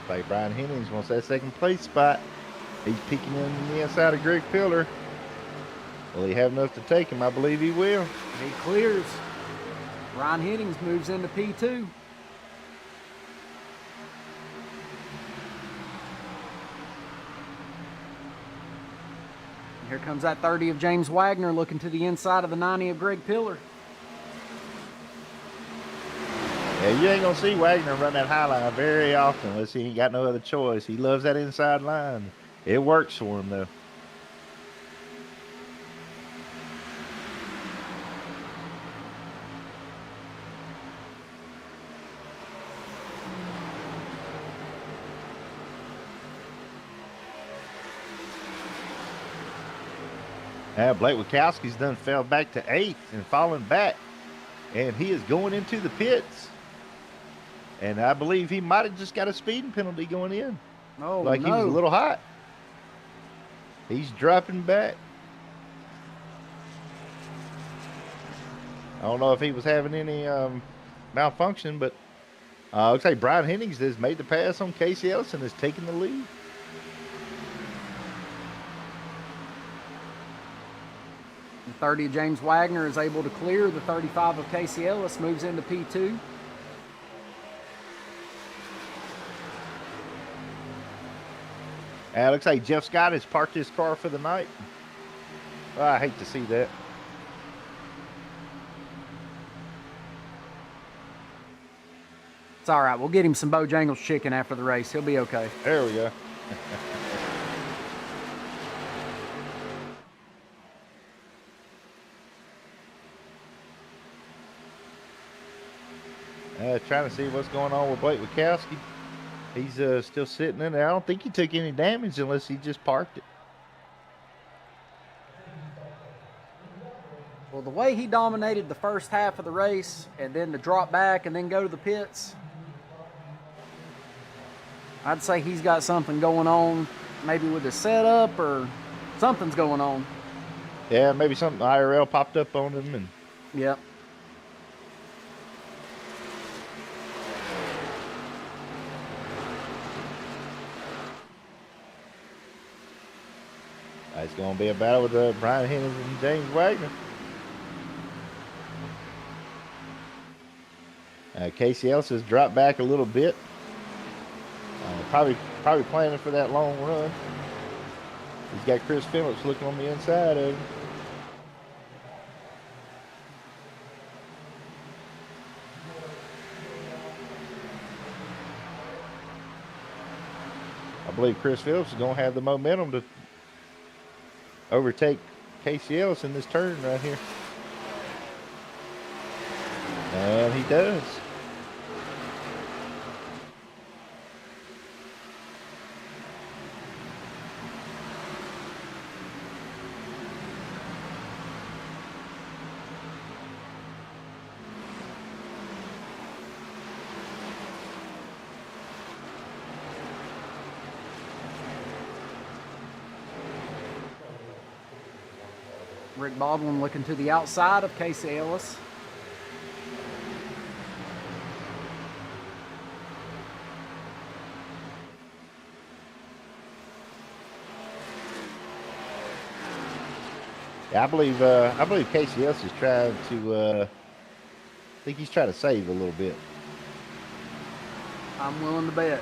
Like Brian Hennings wants that second place spot. He's peeking in the inside of Greg Pillar. Will he have enough to take him? I believe he will. He clears. Ryan Hennings moves into P2. Here comes that 30 of James Wagner looking to the inside of the 90 of Greg Pillar. Yeah, you ain't going to see Wagner run that high line very often unless he ain't got no other choice. He loves that inside line. It works for him, though. Now, Blake Wachowski's done fell back to 8th and fallen back. And he is going into the pits. And I believe he might have just got a speeding penalty going in. Oh, like he was a little hot. He's dropping back. I don't know if he was having any malfunction, but looks like Brian Hennings has made the pass on Casey Ellis and is taking the lead. The 30 of James Wagner is able to clear. The 35 of Casey Ellis moves into P2. Looks like Jeff Scott has parked his car for the night. Oh, I hate to see that. It's all right. We'll get him some Bojangles chicken after the race. He'll be okay. There we go. Trying to see what's going on with Blake Wachowski. He's still sitting in there. I don't think he took any damage unless he just parked it. Well, the way he dominated the first half of the race and then to drop back and then go to the pits, I'd say he's got something going on, maybe with his setup or something's going on. Yeah, maybe something IRL popped up on him. And Yep. It's going to be a battle with Brian Hennings and James Wagner. Casey Ellis has dropped back a little bit. Probably planning for that long run. He's got Chris Phillips looking on the inside of him. I believe Chris Phillips is going to have the momentum to overtake Casey Ellis in this turn right here. And he does. Rick Baldwin looking to the outside of Casey Ellis. Yeah, I believe Casey Ellis is trying to. I think he's trying to save a little bit. I'm willing to bet.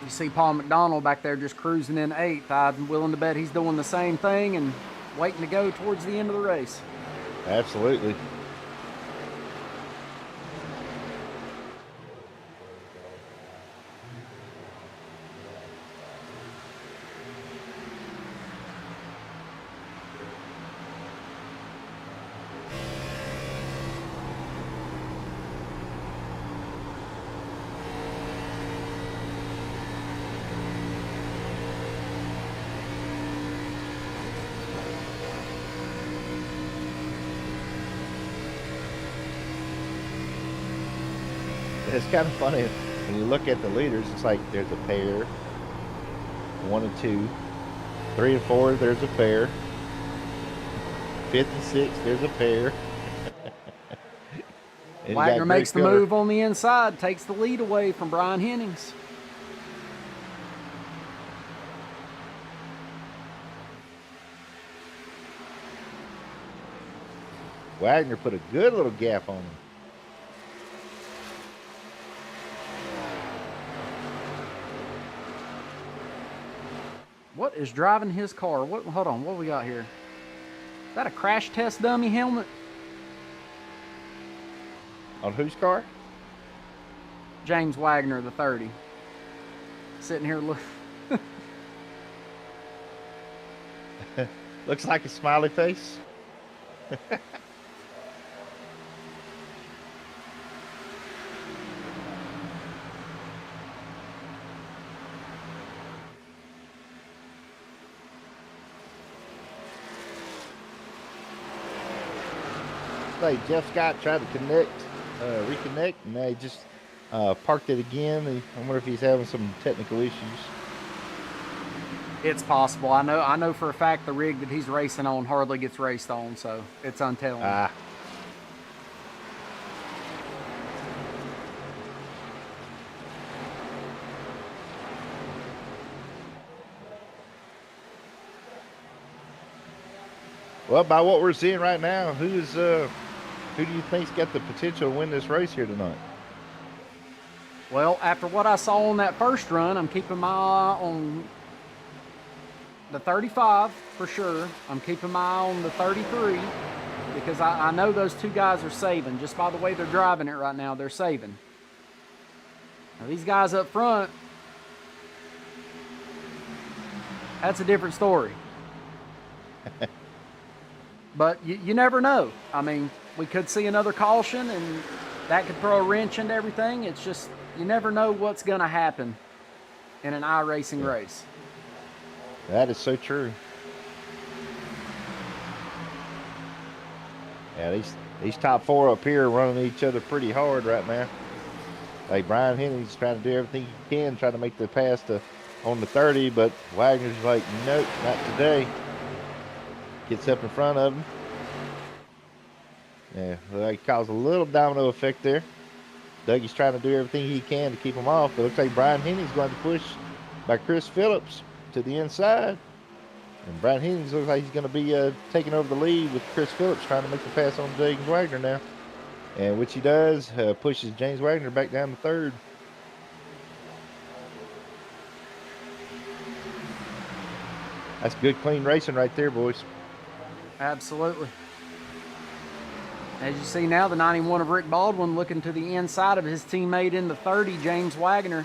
You see Paul McDonald back there just cruising in 8th. I'm willing to bet he's doing the same thing and waiting to go towards the end of the race. Absolutely. It's kind of funny when you look at the leaders. It's like there's a pair, 1 and 2, 3 and 4. There's a pair. 5th and 6th. There's a pair. Wagner makes the move on the inside, takes the lead away from Brian Hennings. Wagner put a good little gap on him. What is driving his car? Hold on, what we got here? Is that a crash test dummy helmet? On whose car? James Wagner, the 30. Sitting here Looks like a smiley face. Like Jeff Scott tried to reconnect, and they just parked it again. I wonder if he's having some technical issues. It's possible. I know for a fact the rig that he's racing on hardly gets raced on, so it's untelling. Well, by what we're seeing right now, who do you think's got the potential to win this race here tonight? Well, after what I saw on that first run, I'm keeping my eye on the 35 for sure. I'm keeping my eye on the 33 because I know those two guys are saving. Just by the way they're driving it right now, they're saving. Now, these guys up front, that's a different story. But you never know. I mean, we could see another caution, and that could throw a wrench into everything. It's just, you never know what's going to happen in an iRacing race. That is so true. Yeah, these top 4 up here are running each other pretty hard right now. Like Brian Henning's trying to do everything he can, try to make the pass on the 30, but Wagner's like, nope, not today. Gets up in front of him. Yeah, like caused a little domino effect there. Dougie's trying to do everything he can to keep him off, but it looks like Brian Henning's going to push by Chris Phillips to the inside. And Brian Hennings looks like he's going to be taking over the lead with Chris Phillips trying to make the pass on James Wagner now. And which he does, pushes James Wagner back down to 3rd. That's good, clean racing right there, boys. Absolutely. As you see now, the 91 of Rick Baldwin looking to the inside of his teammate in the 30, James Wagner.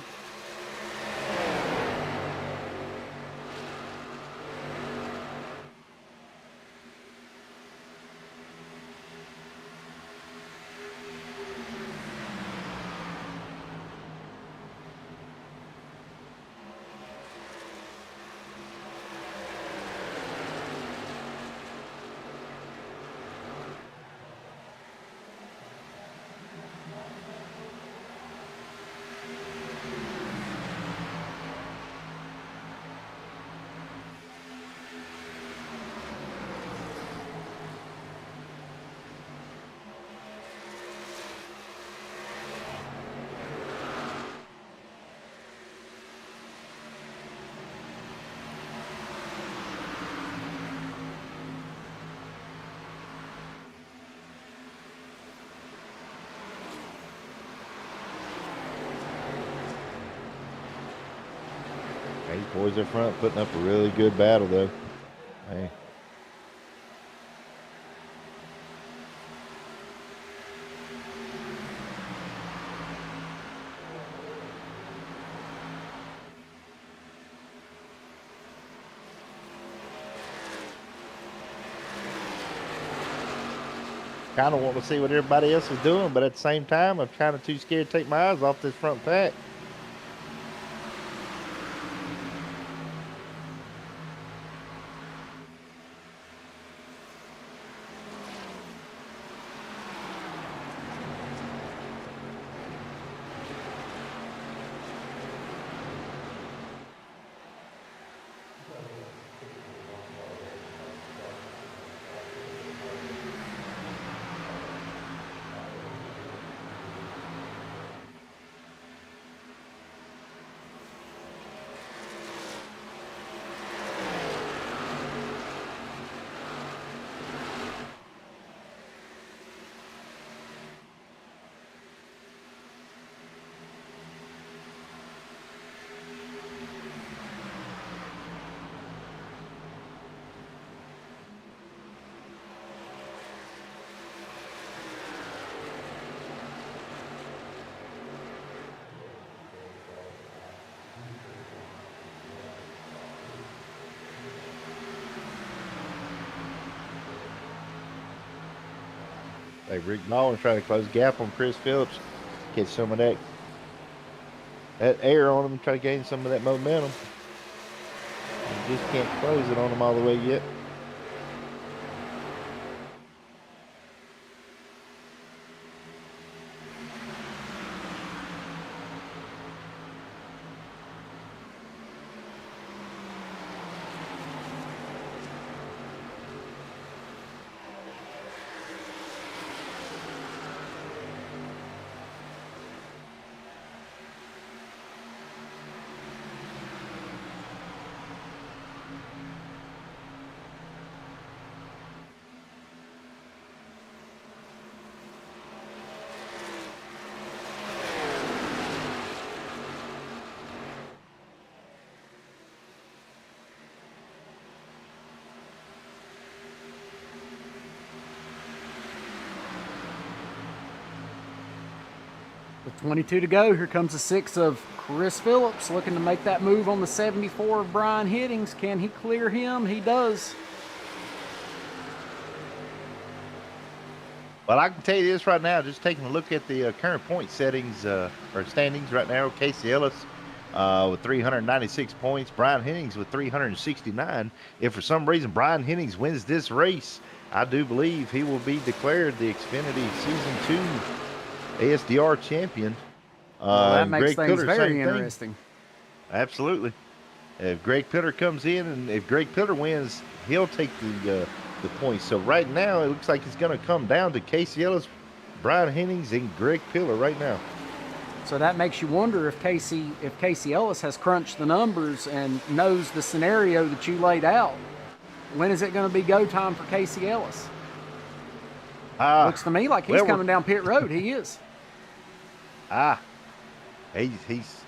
These boys up front putting up a really good battle, though. Hey. Kind of want to see what everybody else is doing, but at the same time, I'm kind of too scared to take my eyes off this front pack. Like Rick Baldwin trying to close the gap on Chris Phillips, get some of that air on him, try to gain some of that momentum. You just can't close it on him all the way yet. With 22 to go, here comes the 6 of Chris Phillips looking to make that move on the 74 of Brian Hiddings. Can he clear him? He does. Well, I can tell you this right now, just taking a look at the current point settings or standings right now. Casey Ellis with 396 points. Brian Hennings with 369. If for some reason Brian Hennings wins this race, I do believe he will be declared the Xfinity Season 2 ASDR champion. Well, that makes Greg things Pillar, very same thing. interesting. Absolutely. If Greg Pillar comes in and if Greg Pillar wins, he'll take the points. So right now, it looks like it's going to come down to Casey Ellis, Brian Hennings, and Greg Pillar right now. So that makes you wonder if Casey Ellis has crunched the numbers and knows the scenario that you laid out. When is it going to be go time for Casey Ellis? Looks to me like he's coming down pit road. He is.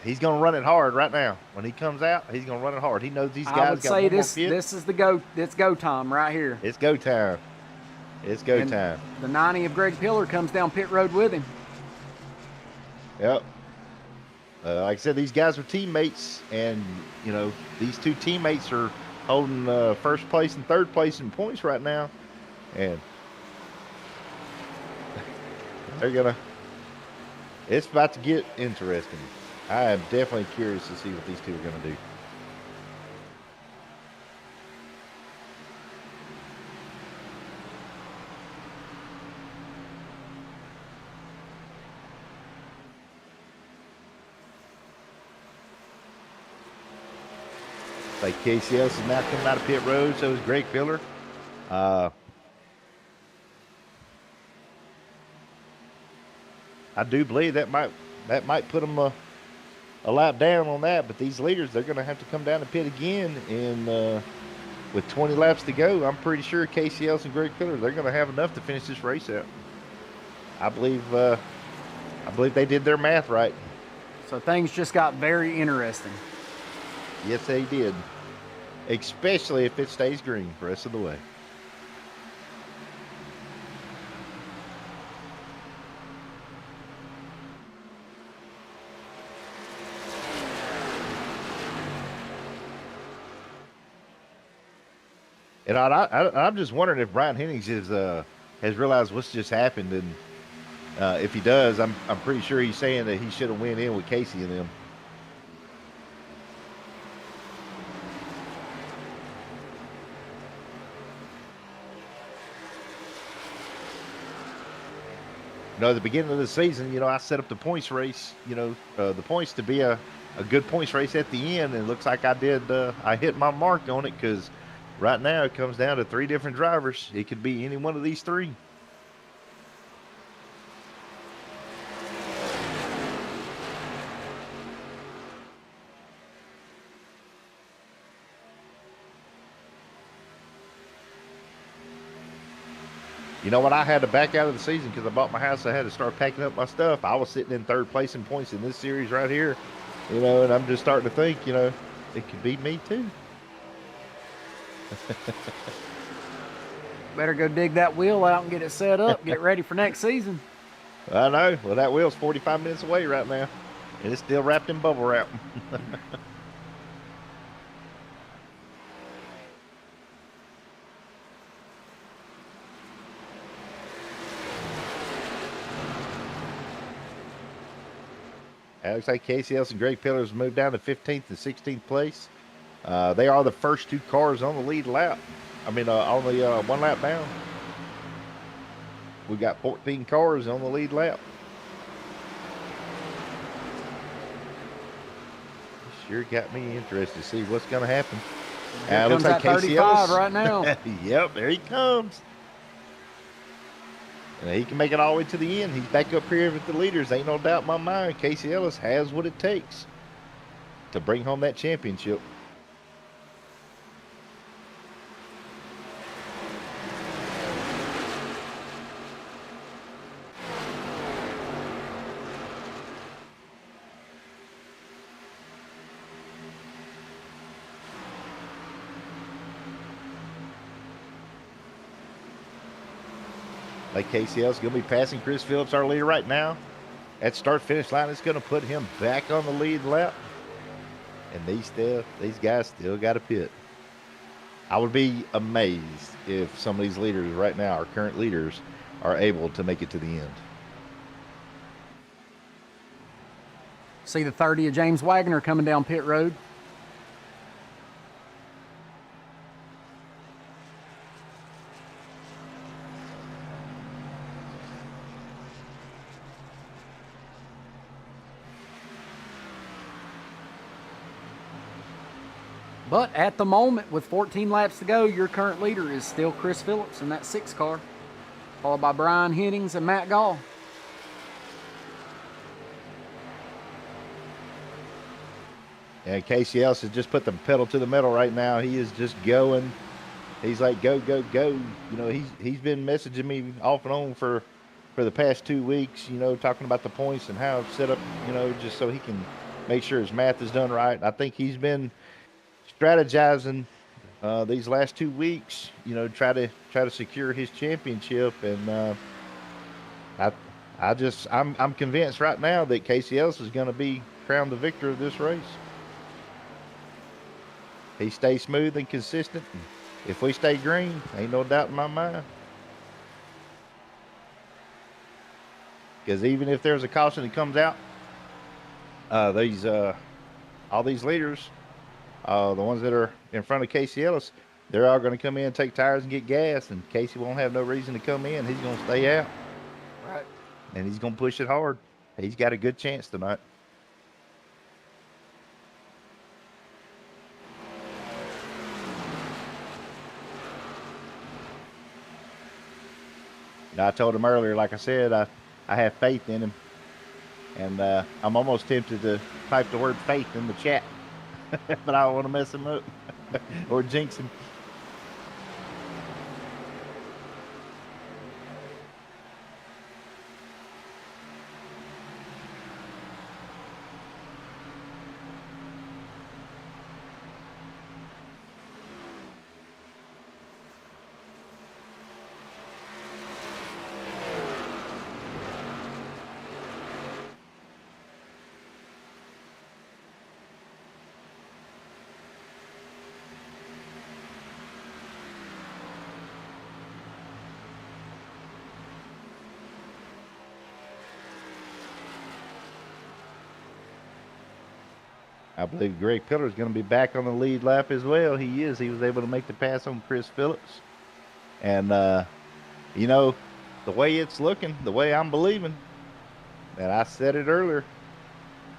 He's going to run it hard right now. When he comes out, he's going to run it hard. He knows these guys I would got say one more this pit. is it's go time right here. It's go time. It's go And time. The 90 of Greg Pillar comes down pit road with him. Yep. Like I said, these guys are teammates, and these two teammates are holding first place and third place in points right now, and it's about to get interesting. I am definitely curious to see what these two are going to do. Like Casey Ellis is now coming out of pit road, so is Greg Pillar. I do believe that might put them a lap down on that, but these leaders, they're going to have to come down to pit again, and with 20 laps to go, I'm pretty sure Casey Ellis and Greg Pillar, they're going to have enough to finish this race out. I believe they did their math right. So things just got very interesting. Yes, they did. Especially if it stays green the rest of the way. And I'm just wondering if Brian Hennings has realized what's just happened, and if he does, I'm pretty sure he's saying that he should have went in with Casey and them. At the beginning of the season, I set up the points race, the points to be a good points race at the end, and it looks like I did. I hit my mark on it, because right now it comes down to 3 different drivers. It could be any one of these 3. When I had to back out of the season because I bought my house, I had to start packing up my stuff. I was sitting in 3rd place in points in this series right here, and I'm just starting to think, it could be me too. Better go dig that wheel out and get it set up. Get ready for next season. I know. Well, that wheel's 45 minutes away right now, and it's still wrapped in bubble wrap. Looks like Casey Ellis and Greg Pillar's moved down to 15th and 16th place. They are the first 2 cars on the lead lap. On the 1 lap down. We got 14 cars on the lead lap. Sure got me interested to see what's going to happen. Looks like Casey Ellis right now. Yep, there he comes. And he can make it all the way to the end. He's back up here with the leaders. Ain't no doubt in my mind. Casey Ellis has what it takes to bring home that championship. Like Casey Ellis going to be passing Chris Phillips, our leader right now. At start-finish line, it's going to put him back on the lead lap. And these guys still got a pit. I would be amazed if some of these leaders right now, our current leaders, are able to make it to the end. See the 30 of James Wagoner coming down pit road. But at the moment, with 14 laps to go, your current leader is still Chris Phillips in that 6 car, followed by Brian Hennings and Matt Gall. And Casey Ellis has just put the pedal to the metal right now. He is just going. He's like, go, go, go. You know, he's been messaging me off and on for the past 2 weeks, you know, talking about the points and how it's set up, you know, just so he can make sure his math is done right. I think he's been strategizing these last 2 weeks, you know, try to secure his championship. And I'm convinced right now that Casey Ellis is going to be crowned the victor of this race. He stays smooth and consistent. And if we stay green, ain't no doubt in my mind. Because even if there's a caution that comes out, all these leaders, the ones that are in front of Casey Ellis, they're all going to come in, take tires, and get gas. And Casey won't have no reason to come in. He's going to stay out. Right. And he's going to push it hard. He's got a good chance tonight. I told him earlier, like I said, I have faith in him. And I'm almost tempted to type the word faith in the chat. But I don't want to mess him up or jinx him. I believe Greg Pillar is going to be back on the lead lap as well. He is. He was able to make the pass on Chris Phillips. And, you know, the way it's looking, the way I'm believing, and I said it earlier,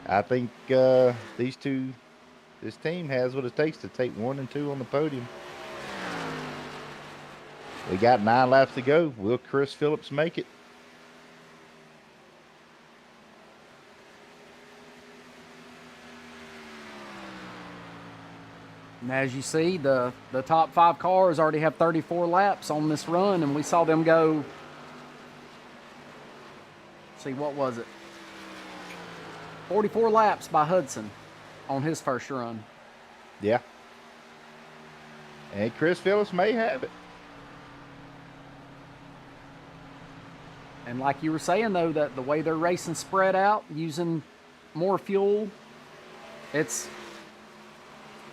I think this team has what it takes to take 1 and 2 on the podium. We got 9 laps to go. Will Chris Phillips make it? And as you see, the top 5 cars already have 34 laps on this run, and we saw them go, see, what was it? 44 laps by Hudson on his first run. Yeah. And Chris Phillips may have it. And like you were saying, though, that the way they're racing spread out, using more fuel,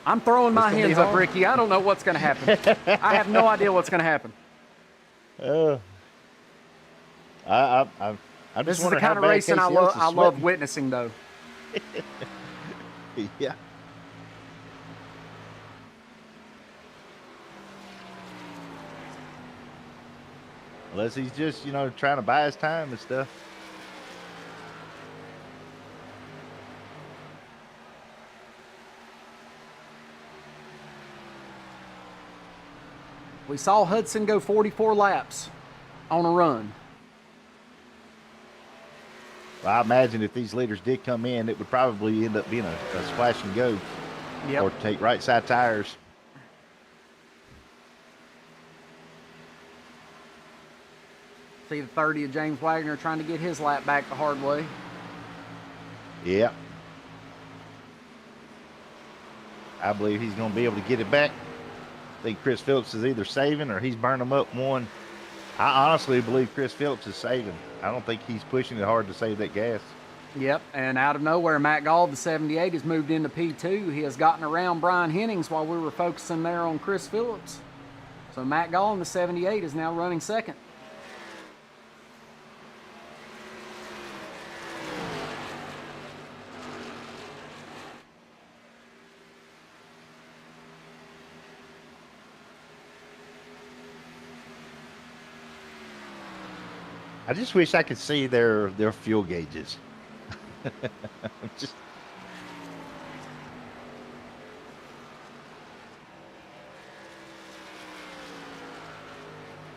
I'm throwing my hands up, Ricky. I don't know what's going to happen. I have no idea what's going to happen. I This just is the wonder kind how of bad racing Casey I Ellis is love sweating. witnessing, though. Yeah. Unless he's just, you know, trying to buy his time and stuff. We saw Hudson go 44 laps on a run. Well, I imagine if these leaders did come in, it would probably end up being a splash and go. Yep. Or take right side tires. See the 30 of James Wagner trying to get his lap back the hard way. Yeah. I believe he's going to be able to get it back. I think Chris Phillips is either saving or he's burning them up one. I honestly believe Chris Phillips is saving. I don't think he's pushing it hard to save that gas. Yep, and out of nowhere, Matt Gall, the 78, has moved into P2. He has gotten around Brian Hennings while we were focusing there on Chris Phillips. So Matt Gall in the 78 is now running second. I just wish I could see their fuel gauges. Just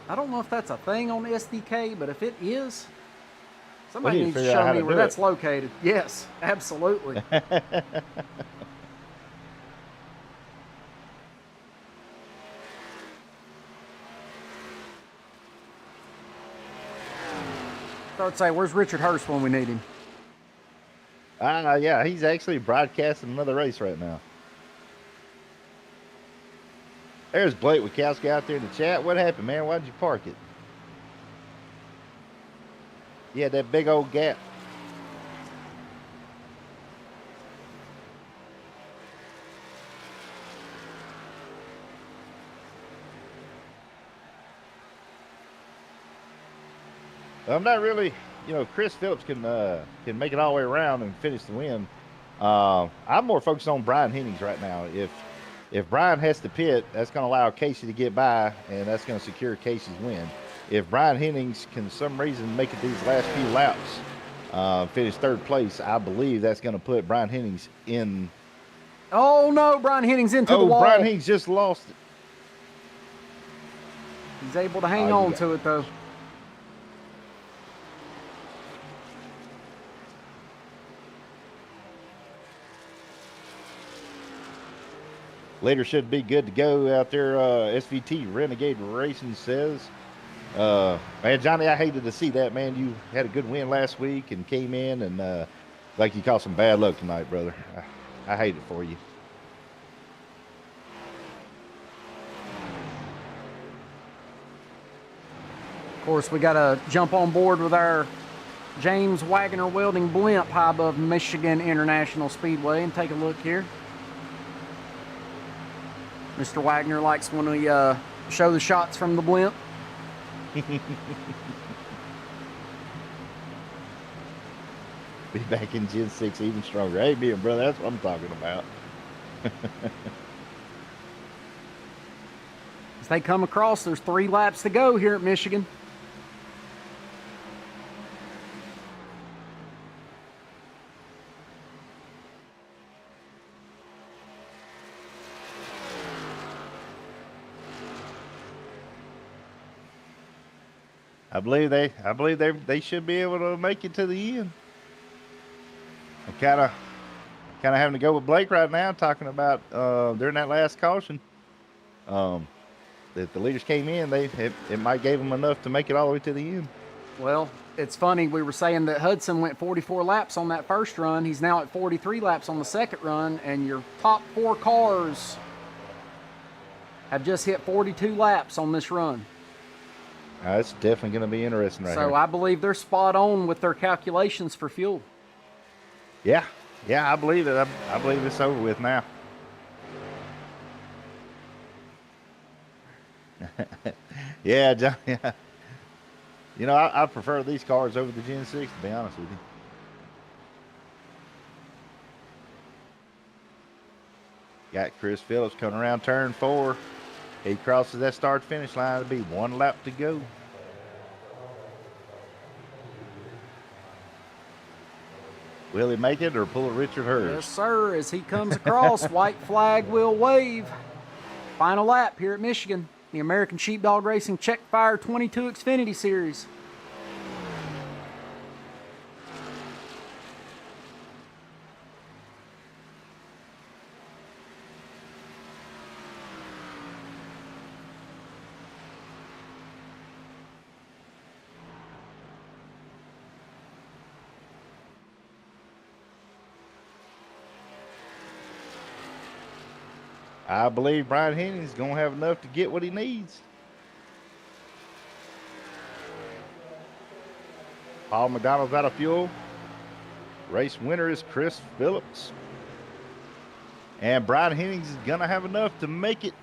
I don't know if that's a thing on SDK, but if it is, we somebody need to needs to figure out show how me to where do that's it. located. Yes, absolutely. Start say, where's Richard Hurst when we need him? Yeah, he's actually broadcasting another race right now. There's Blake Wachowski out there in the chat. What happened, man? Why'd you park it? Yeah, that big old gap. I'm not really, Chris Phillips can make it all the way around and finish the win. I'm more focused on Brian Hennings right now. If Brian has to pit, that's going to allow Casey to get by, and that's going to secure Casey's win. If Brian Hennings can, for some reason, make it these last few laps, finish third place, I believe that's going to put Brian Hennings in. Oh no, Brian Hennings into the wall. Brian Hennings just lost it. He's able to hang on to it though. Later should be good to go out there. SVT Renegade Racing says, man, Johnny, I hated to see that, man. You had a good win last week and came in and like you caught some bad luck tonight, brother. I hate it for you. Of course, we got to jump on board with our James Wagoner Welding blimp high above Michigan International Speedway and take a look here. Mr. Wagner likes when we show the shots from the blimp. Be back in Gen 6 even stronger. Hey, me and brother, that's what I'm talking about. As they come across, there's 3 laps to go here at Michigan. I believe they should be able to make it to the end. I'm kind of having to go with Blake right now, talking about during that last caution. That the leaders came in, it might gave them enough to make it all the way to the end. Well, it's funny. We were saying that Hudson went 44 laps on that first run. He's now at 43 laps on the second run, and your top 4 cars have just hit 42 laps on this run. It's definitely going to be interesting right here. So I believe they're spot on with their calculations for fuel. Yeah, I believe it. I believe it's over with now. Yeah, John. Yeah. I prefer these cars over the Gen 6, to be honest with you. Got Chris Phillips coming around turn 4. He crosses that start-finish line. It'll be 1 lap to go. Will he make it or pull a Richard Hurst? Yes, sir. As he comes across, white flag will wave. Final lap here at Michigan. The American Sheepdog Racing Check Fire 22 Xfinity Series. I believe Brian Hennings is going to have enough to get what he needs. Paul McDonald's out of fuel. Race winner is Chris Phillips. And Brian Hennings is going to have enough to make it.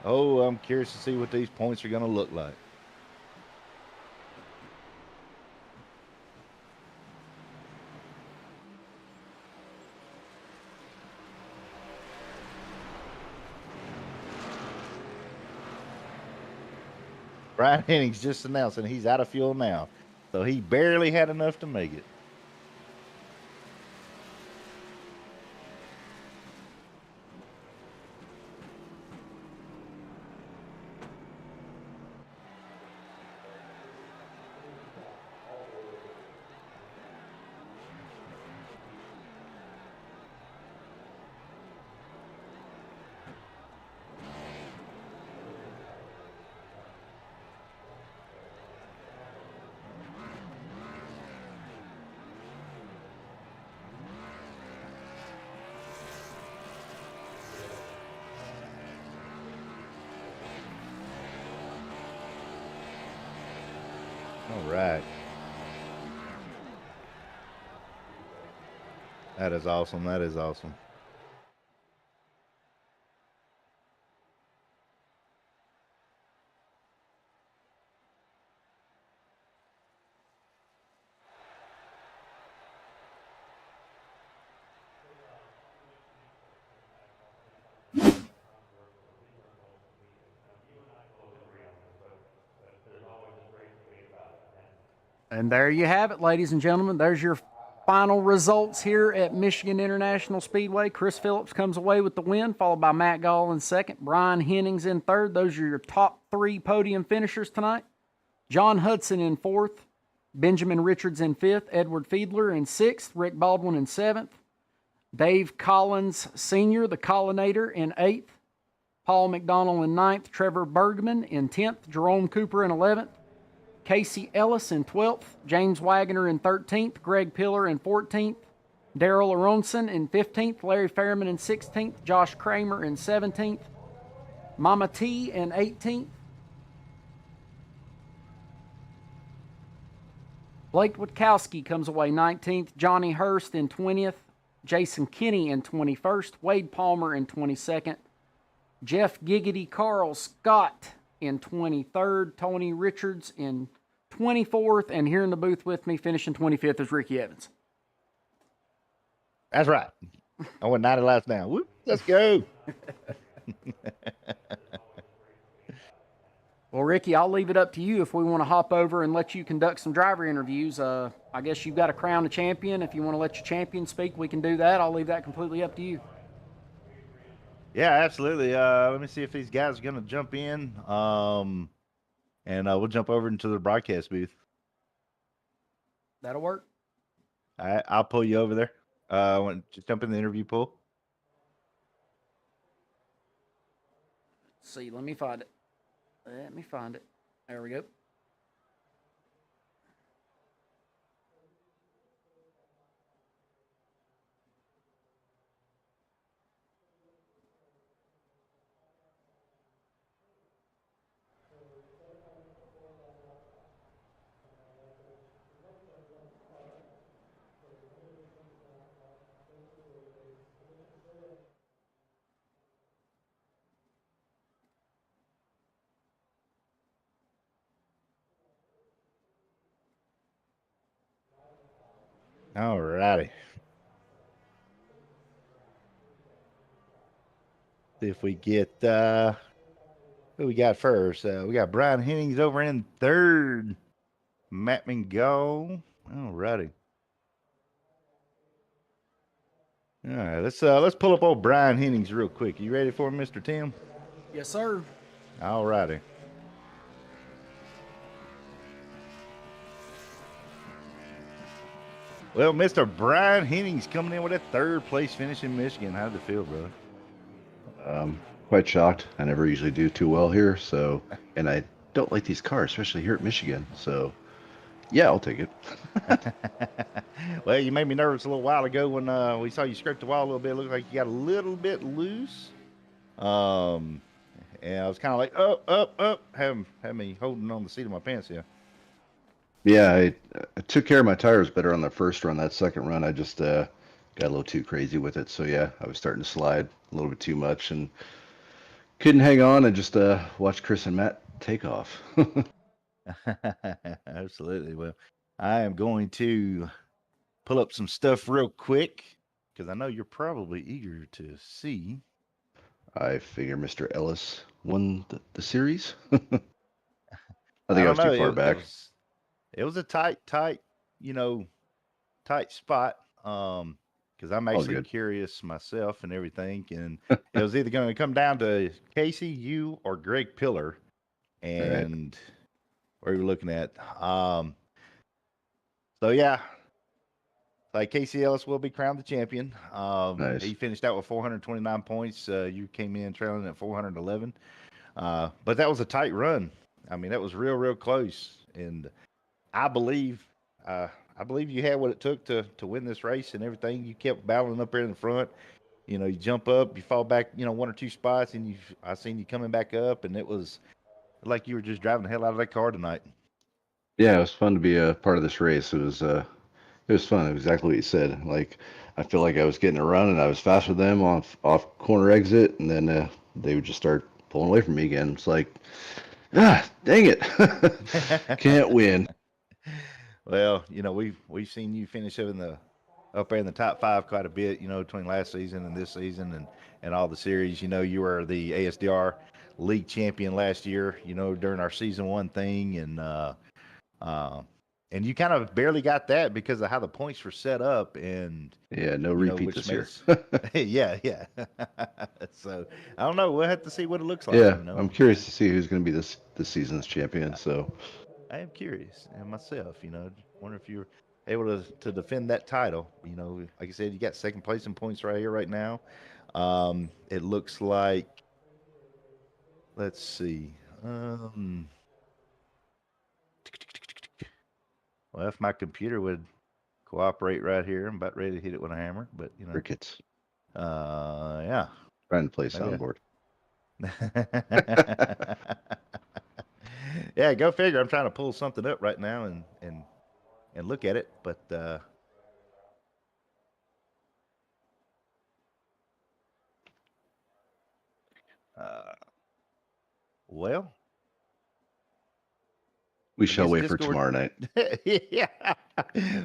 Oh, I'm curious to see what these points are going to look like. Brian Hennings just announcing he's out of fuel now. So he barely had enough to make it. All right. That is awesome. That is awesome. And there you have it, ladies and gentlemen. There's your final results here at Michigan International Speedway. Chris Phillips comes away with the win, followed by Matt Gall in second, Brian Hennings in third. Those are your top 3 podium finishers tonight. John Hudson in fourth, Benjamin Richards in fifth, Edward Fiedler in sixth, Rick Baldwin in seventh, Dave Collins Sr., the Collinator, in eighth, Paul McDonald in ninth, Trevor Bergman in 10th, Jerome Cooper in 11th, Casey Ellis in 12th, James Wagoner in 13th, Greg Pillar in 14th, Daryl Aronson in 15th, Larry Fairman in 16th, Josh Kramer in 17th, Mama T in 18th, Blake Witkowski comes away 19th, Johnny Hurst in 20th, Jason Kinney in 21st, Wade Palmer in 22nd, Jeff Giggity Carl Scott in 23rd, Tony Richards in 24th, and here in the booth with me finishing 25th is Ricky Evans. That's right. I went 90 laps down. Whoop, let's go. Well, Ricky, I'll leave it up to you if we want to hop over and let you conduct some driver interviews. I guess you've got to crown a champion. If you want to let your champion speak, we can do that. I'll leave that completely up to you. Yeah, absolutely. Let me see if these guys are going to jump in, and we'll jump over into the broadcast booth. That'll work. All right, I'll pull you over there. Just jump in the interview pool. Let's see, let me find it. There we go. All righty. See if we get who we got first. We got Brian Hennings over in third. Matt Mingo. All righty. All right, let's pull up old Brian Hennings real quick. You ready for him, Mr. Tim? Yes, sir. All righty. Well, Mr. Brian Hennings coming in with a third place finish in Michigan. How'd it feel, brother? Quite shocked. I never usually do too well here, so, and I don't like these cars, especially here at Michigan. So, yeah, I'll take it. Well, you made me nervous a little while ago when we saw you scrape the wall a little bit. It looked like you got a little bit loose. And I was kind of like, up, have me holding on the seat of my pants here. Yeah, I took care of my tires better on the first run. That second run, I just got a little too crazy with it. So, yeah, I was starting to slide a little bit too much and couldn't hang on and just watch Chris and Matt take off. Absolutely. Well, I am going to pull up some stuff real quick because I know you're probably eager to see. I figure Mr. Ellis won the series. I I think I don't was too know. far back. It was a tight, you know, tight spot. Because I'm All actually good. curious myself and everything, and it was either going to come down to Casey, you, or Greg Pillar, All right. and what are we looking at? So yeah, like Casey Ellis will be crowned the champion. Nice. He finished out with 429 points. You came in trailing at 411. But that was a tight run. I mean, that was real close. And I believe, I believe you had what it took to win this race and everything. You kept battling up there in the front. You know, you jump up, you fall back, you know, one or two spots, and I seen you coming back up, and it was like you were just driving the hell out of that car tonight. Yeah, it was fun to be a part of this race. It was fun. Exactly what you said. Like, I feel like I was getting a run and I was faster than them off corner exit, and then they would just start pulling away from me again. It's like, dang it, can't win. Well, you know, we've seen you finish up there in the top five quite a bit, you know, between last season and this season and all the series. You know, you were the ASDR league champion last year, you know, during our season one thing, uh, and you kind of barely got that because of how the points were set up, and Yeah, no you know, repeat which this year. makes yeah. So I don't know. We'll have to see what it looks like. Yeah, You know, I'm curious to see who's going to be this season's champion. So, I am curious, and myself, you know, wonder if you're able to defend that title. You know, like I said, you got second place in points right here, right now. It looks like, let's see. Well, if my computer would cooperate right here, I'm about ready to hit it with a hammer. But you know, crickets yeah, trying to play maybe. soundboard. Yeah, go figure. I'm trying to pull something up right now and look at it, but uh, well, We I shall guess wait for Discord. tomorrow night. Yeah.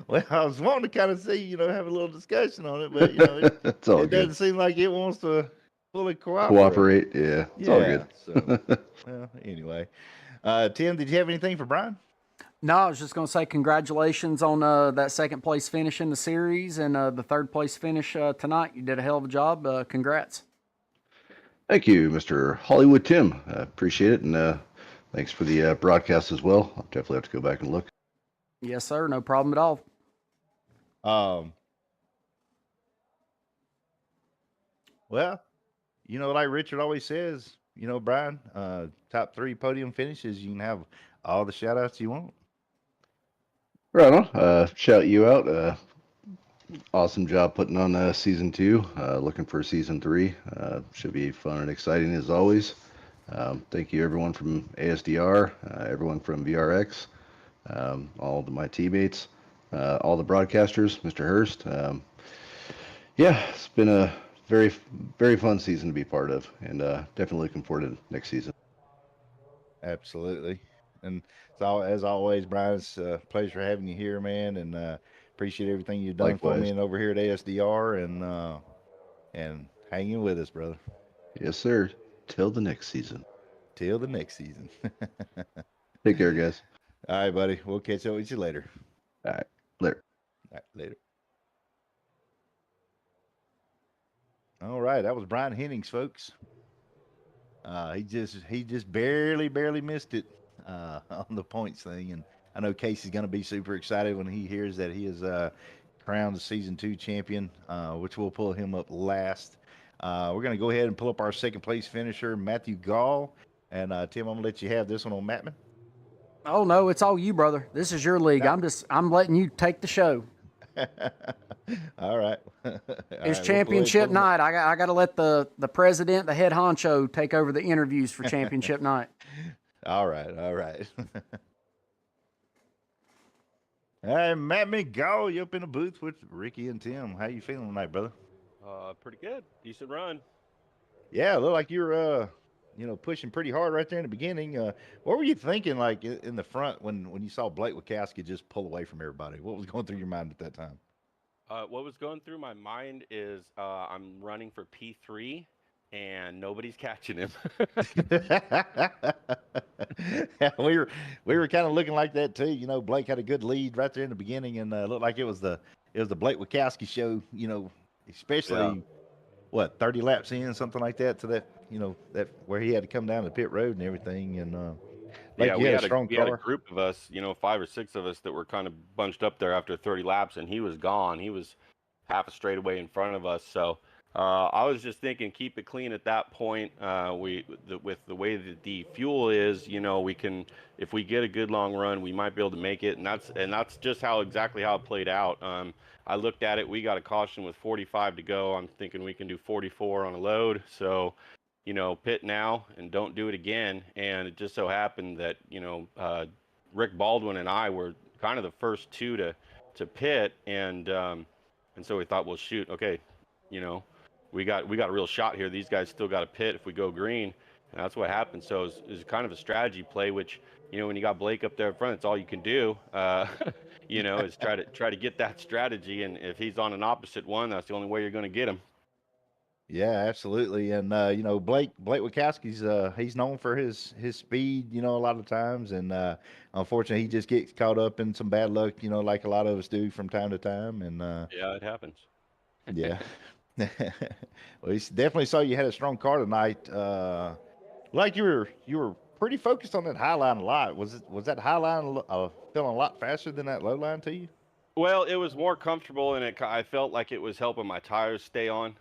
Well, I was wanting to kind of see, you know, have a little discussion on it, but you know, It's all it doesn't good. seem like it wants to fully cooperate. Cooperate. Yeah, it's all Yeah. good. So, well, anyway, Tim, did you have anything for Brian? No, I was just going to say congratulations on that second place finish in the series and the third place finish tonight. You did a hell of a job. Congrats. Thank you, Mr. Hollywood Tim. Appreciate it, and thanks for the broadcast as well. I'll definitely have to go back and look. Yes, sir. No problem at all. Um, well, you know, like Richard always says, you know, Brian, top three podium finishes, you can have all the shout outs you want. Right on. Shout you out. Awesome job putting on season 2. Looking for season 3. Should be fun and exciting as always. Thank you everyone from ASDR, everyone from VRX, all of my teammates, all the broadcasters, Mr. Hurst. Yeah, it's been a very fun season to be part of, and definitely looking forward to next season. Absolutely. And so, as always, Brian, it's a pleasure having you here, man, and appreciate everything you've done for me Likewise. and over here at ASDR and hanging with us, brother, Yes, sir. Till the next season. till the next season. Take care, guys. All right, buddy. We'll catch up with you later. All right. Later. All right, later. All right, that was Brian Hennings, folks. He just barely missed it on the points thing, and I know Casey's going to be super excited when he hears that he is crowned the season 2 champion, which we'll pull him up last. We're going to go ahead and pull up our second place finisher, Matthew Gall, and Tim, I'm going to let you have this one on Mattman. Oh no, it's all you, brother. This is your league. No. I'm letting you take the show. All right. It's championship night. I got to let the president, the head honcho, take over the interviews for championship night. All right. Hey, Matt McGall, you up in the booth with Ricky and Tim. How you feeling tonight, brother? Pretty good. Decent run. Yeah, it looked like you were, pushing pretty hard right there in the beginning. What were you thinking, like in the front when you saw Blake Wachowski just pull away from everybody? What was going through your mind at that time? What was going through my mind is I'm running for P3, and nobody's catching him. we were kind of looking like that too. You know, Blake had a good lead right there in the beginning, and looked like it was the Blake Wachowski show. You know, especially what 30 laps in, something like that, to that that where he had to come down the pit road and everything. And Blake, Yeah, you we had a had a strong we had a car. group of us, 5 or 6 of us that were kind of bunched up there after 30 laps, and he was gone. He was half a straightaway in front of us. So I was just thinking, keep it clean at that point. With the way that the fuel is, we can, if we get a good long run, we might be able to make it, and that's just exactly how it played out. I looked at it. We got a caution with 45 to go. I'm thinking we can do 44 on a load. So pit now and don't do it again. And it just so happened that, Rick Baldwin and I were kind of the first two to pit. And so we thought, well, shoot, okay, we got a real shot here. These guys still got to pit if we go green. And that's what happened. So it's kind of a strategy play, which, when you got Blake up there in front, it's all you can do, is try to get that strategy. And if he's on an opposite one, that's the only way you're going to get him. Yeah, absolutely. And Blake Wachowski's he's known for his speed, a lot of times, and unfortunately he just gets caught up in some bad luck, like a lot of us do from time to time. And Yeah, it happens. yeah. Well, he definitely saw you had a strong car tonight. Like you were pretty focused on that high line a lot. Was that high line feeling a lot faster than that low line to you? Well, it was more comfortable, and I felt like it was helping my tires stay on.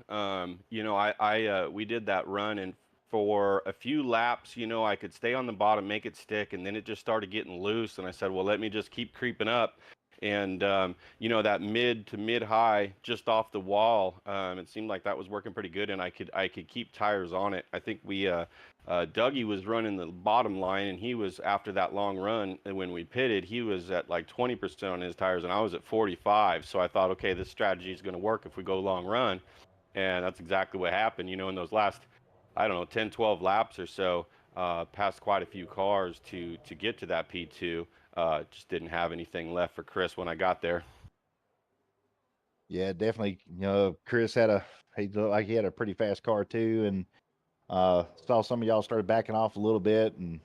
We did that run, and for a few laps, I could stay on the bottom, make it stick, and then it just started getting loose. And I said, well, let me just keep creeping up. And that mid to mid high just off the wall, it seemed like that was working pretty good, and I could keep tires on it. I think Dougie was running the bottom line, and he was, after that long run, and when we pitted, he was at like 20% on his tires, and I was at 45. So I thought, okay, this strategy is going to work if we go long run. And that's exactly what happened. In those last, I don't know, 10, 12 laps or so, passed quite a few cars to get to that P2. Just didn't have anything left for Chris when I got there. Yeah, definitely. Chris he looked like he had a pretty fast car too, and saw some of y'all started backing off a little bit, and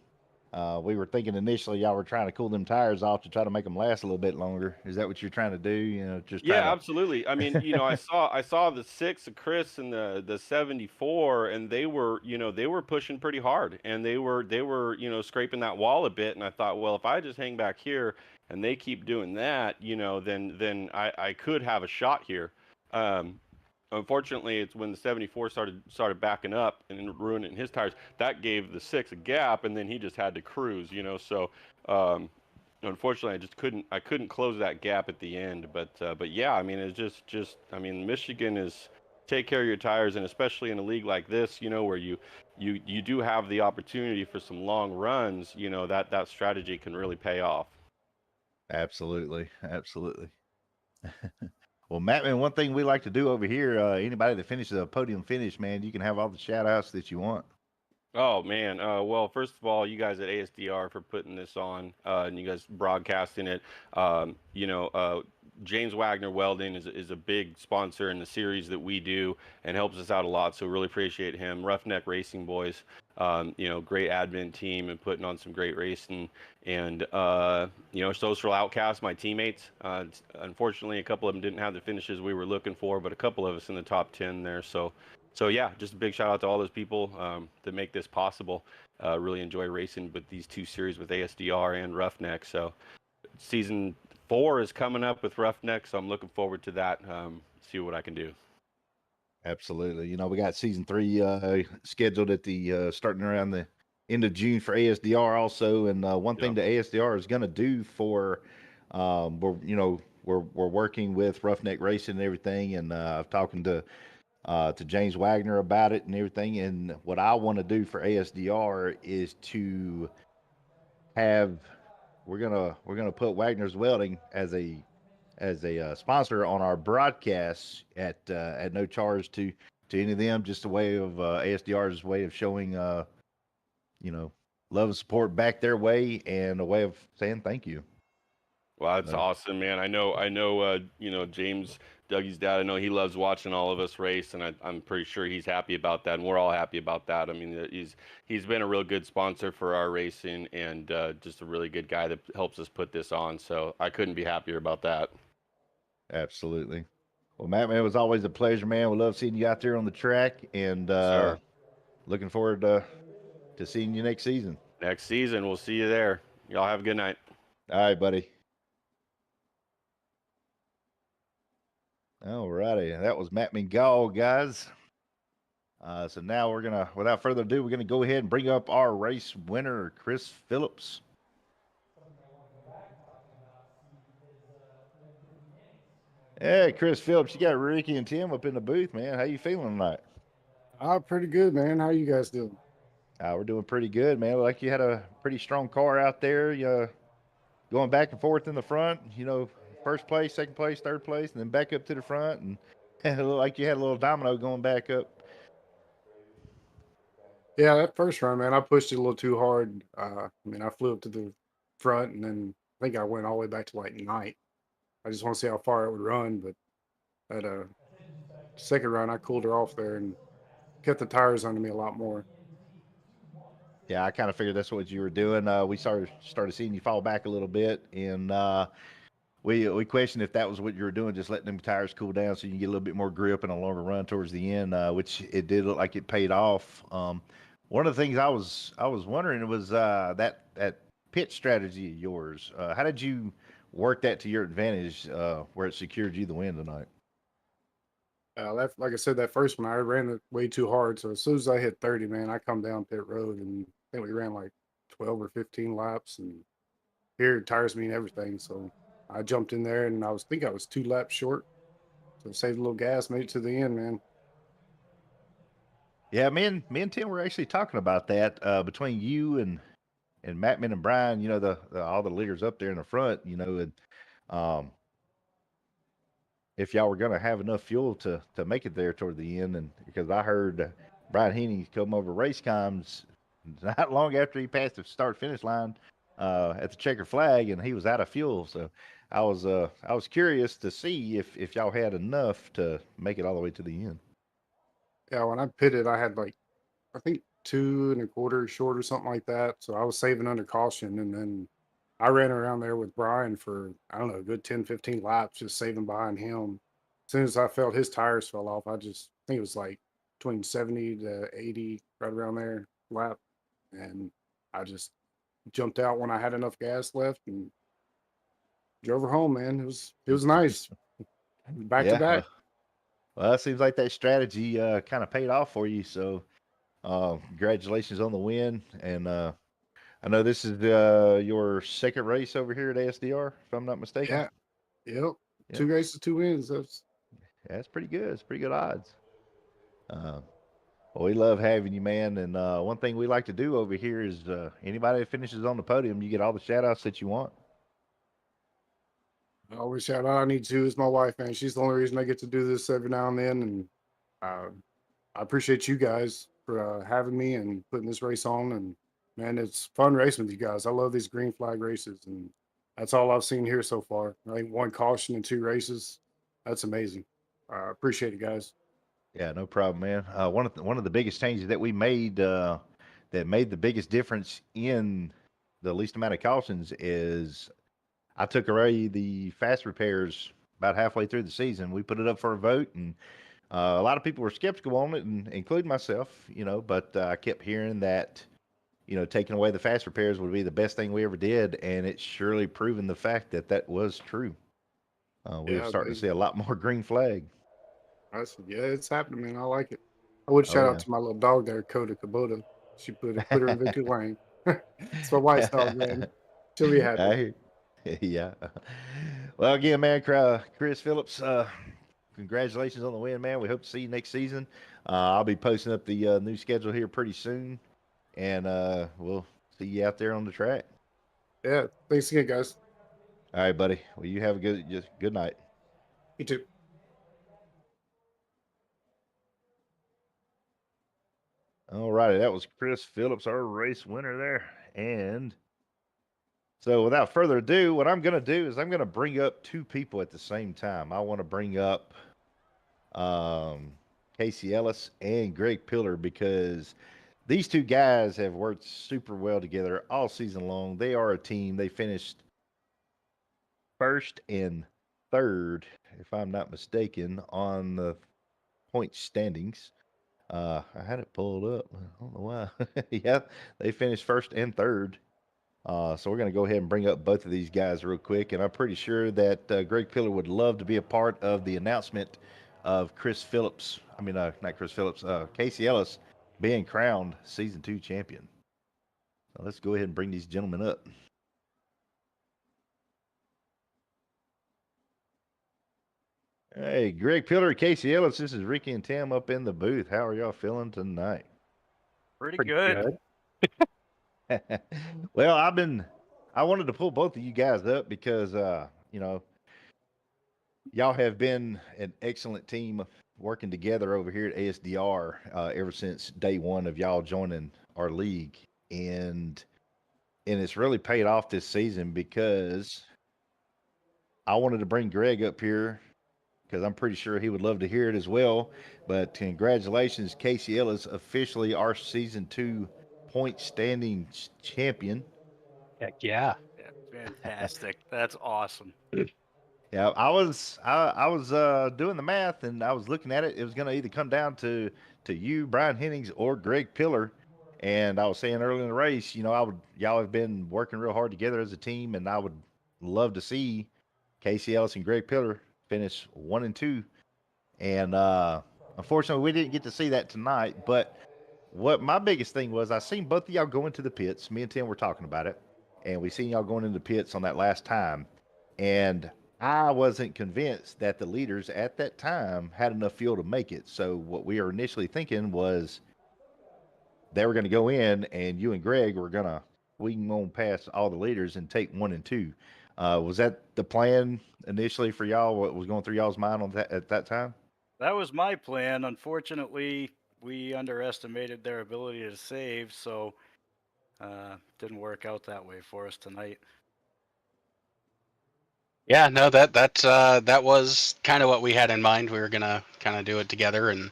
we were thinking initially y'all were trying to cool them tires off to try to make them last a little bit longer. Is that what you're trying to do? Just try Yeah, to. absolutely. I mean, I saw the 6 of Chris and the 74, and they were pushing pretty hard, and they were scraping that wall a bit. And I thought, well, if I just hang back here and they keep doing that, then I could have a shot here. Unfortunately, it's when the 74 started backing up and ruining his tires, that gave the 6 a gap, and then he just had to cruise. So. Unfortunately, I couldn't close that gap at the end, but yeah, I mean, it's just I mean, Michigan is take care of your tires, and especially in a league like this, where you do have the opportunity for some long runs, that strategy can really pay off. Absolutely, absolutely. Well, Matt, man, one thing we like to do over here, anybody that finishes a podium finish, man, you can have all the shout outs that you want. Oh man, well, first of all, you guys at ASDR for putting this on, and you guys broadcasting it. James Wagner Welding is a big sponsor in the series that we do and helps us out a lot. So really appreciate him. Ruff-Neck Racing Boys, great admin team and putting on some great racing. And Social Outcast, my teammates. Unfortunately, a couple of them didn't have the finishes we were looking for, but a couple of us in the top 10 there. So yeah, just a big shout out to all those people that make this possible. Really enjoy racing with these two series with ASDR and Ruff-Neck. So season 4 is coming up with Ruff-Neck, so I'm looking forward to that. See what I can do. Absolutely. We got season 3 scheduled at the starting around the end of June for ASDR also. And one thing that ASDR is going to do for, we're working with Ruff-Neck Racing and everything, and I've talking to James Wagner about it and everything. And what I want to do for ASDR is to have we're gonna put Wagner's Welding as a sponsor on our broadcasts at no charge to any of them. Just a way of ASDR's way of showing love and support back their way, and a way of saying thank you. Well, that's awesome, man. I know. James Dougie's dad. I know he loves watching all of us race, and I'm pretty sure he's happy about that, and we're all happy about that. I mean, he's been a real good sponsor for our racing, and just a really good guy that helps us put this on. So I couldn't be happier about that. Absolutely. Well, Matt, man, it was always a pleasure, man. We love seeing you out there on the track, and Sir, looking forward to seeing you next season. next season we'll see you there. Y'all have a good night. All right, buddy. All righty. That was Matt Mingall, guys. So now we're going to, without further ado, we're going to go ahead and bring up our race winner, Chris Phillips. Hey, Chris Phillips, you got Ricky and Tim up in the booth, man. How you feeling tonight? Pretty good, man. How you guys doing? We're doing pretty good, man. Like you had a pretty strong car out there. You going back and forth in the front, first place, second place, third place, and then back up to the front. And it looked like you had a little domino going back up. Yeah, that first run, man, I pushed it a little too hard. I flew up to the front, and then I think I went all the way back to like ninth. I just want to see how far it would run, but that second run, I cooled her off there and kept the tires under me a lot more. Yeah, I kind of figured that's what you were doing. We started seeing you fall back a little bit, and we questioned if that was what you were doing, just letting them tires cool down so you can get a little bit more grip and a longer run towards the end, which it did look like it paid off. One of the things I was wondering was that pit strategy of yours. How did you work that to your advantage, where it secured you the win tonight? That, like I said, that first one, I ran it way too hard. So as soon as I hit 30, man, I come down pit road, and I think we ran like 12 or 15 laps, and here tires mean everything. So I jumped in there, and I think I was 2 laps short. So saved a little gas, made it to the end, man. Yeah, me and Tim were actually talking about that, between you and Mattman and Brian. The all the leaders up there in the front. And um, if y'all were going to have enough fuel to make it there toward the end, and because I heard Brian Heaney come over race comms not long after he passed the start finish line at the checker flag, and he was out of fuel. So I was curious to see if y'all had enough to make it all the way to the end. Yeah, when I pitted, I had like I think 2 1/4 short or something like that. So I was saving under caution, and then I ran around there with Brian for I don't know, a good 10, 15 laps, just saving behind him. As soon as I felt his tires fell off, I just think it was like between 70 to 80, right around there lap, and I just jumped out when I had enough gas left and drove her home. Man, it was nice, back to Yeah, back. well, it seems like that strategy kind of paid off for you. So congratulations on the win, and I know this is your second race over here at ASDR, if I'm not mistaken. Yeah, yep. Yeah, 2 races, 2 wins. that's pretty good. It's pretty good odds. Uh, well, we love having you, man. And one thing we like to do over here is anybody that finishes on the podium, you get all the shout outs that you want. I always shout out I need to is my wife, man. She's the only reason I get to do this every now and then. And uh, I appreciate you guys for having me and putting this race on. And man, it's fun racing with you guys. I love these green flag races, and that's all I've seen here so far. I think 1 caution in 2 races. That's amazing. Appreciate it, guys. Yeah, no problem, man. One of the biggest changes that we made, that made the biggest difference in the least amount of cautions is I took away the fast repairs about halfway through the season. We put it up for a vote, and a lot of people were skeptical on it, and including myself. But I kept hearing that taking away the fast repairs would be the best thing we ever did, and it's surely proven the fact that that was true. We're Yeah, starting to see a lot more green flag. yeah, it's happening, man. I like it. I would Oh shout out yeah. to my little dog there, Coda Kubota. She put her in victory lane. It's my wife's dog, man. She'll be happy. I, yeah. Well, again, man, Chris Phillips, congratulations on the win, man. We hope to see you next season. I'll be posting up the new schedule here pretty soon, and we'll see you out there on the track. Yeah, thanks again, guys. All right, buddy. Well, you have a good night. You too. All righty, that was Chris Phillips, our race winner there, and So without further ado, what I'm going to do is I'm going to bring up two people at the same time. I want to bring up Casey Ellis and Greg Pillar because these two guys have worked super well together all season long. They are a team. They finished first and third, if I'm not mistaken, on the point standings. I had it pulled up. I don't know why. Yeah, they finished first and third. So we're going to go ahead and bring up both of these guys real quick. And I'm pretty sure that Greg Pillar would love to be a part of the announcement of Chris Phillips. I mean, not Chris Phillips, Casey Ellis being crowned season 2 champion. So let's go ahead and bring these gentlemen up. Hey, Greg Pillar, Casey Ellis, this is Ricky and Tim up in the booth. How are y'all feeling tonight? Pretty good. Well, I wanted to pull both of you guys up because, y'all have been an excellent team working together over here at ASDR ever since day one of y'all joining our league. And it's really paid off this season because I wanted to bring Greg up here because I'm pretty sure he would love to hear it as well. But congratulations, Casey Ellis, officially our season 2 point standing champion. Heck yeah. Fantastic. That's awesome. Yeah, I was doing the math and I was looking at it. It was going to either come down to you, Brian Hennings, or Greg Pillar. And I was saying earlier in the race, y'all have been working real hard together as a team, and I would love to see Casey Ellis and Greg Pillar finish 1 and 2. And unfortunately, we didn't get to see that tonight. But what my biggest thing was, I seen both of y'all go into the pits. Me and Tim were talking about it, and we seen y'all going into the pits on that last time. And I wasn't convinced that the leaders at that time had enough fuel to make it. So what we were initially thinking was they were going to go in, and you and Greg were going to swing on past all the leaders and take 1 and 2. Was that the plan initially for y'all? What was going through y'all's mind on that at that time? That was my plan. Unfortunately, we underestimated their ability to save, so didn't work out that way for us tonight. Yeah, no, that was kind of what we had in mind. We were gonna kind of do it together, and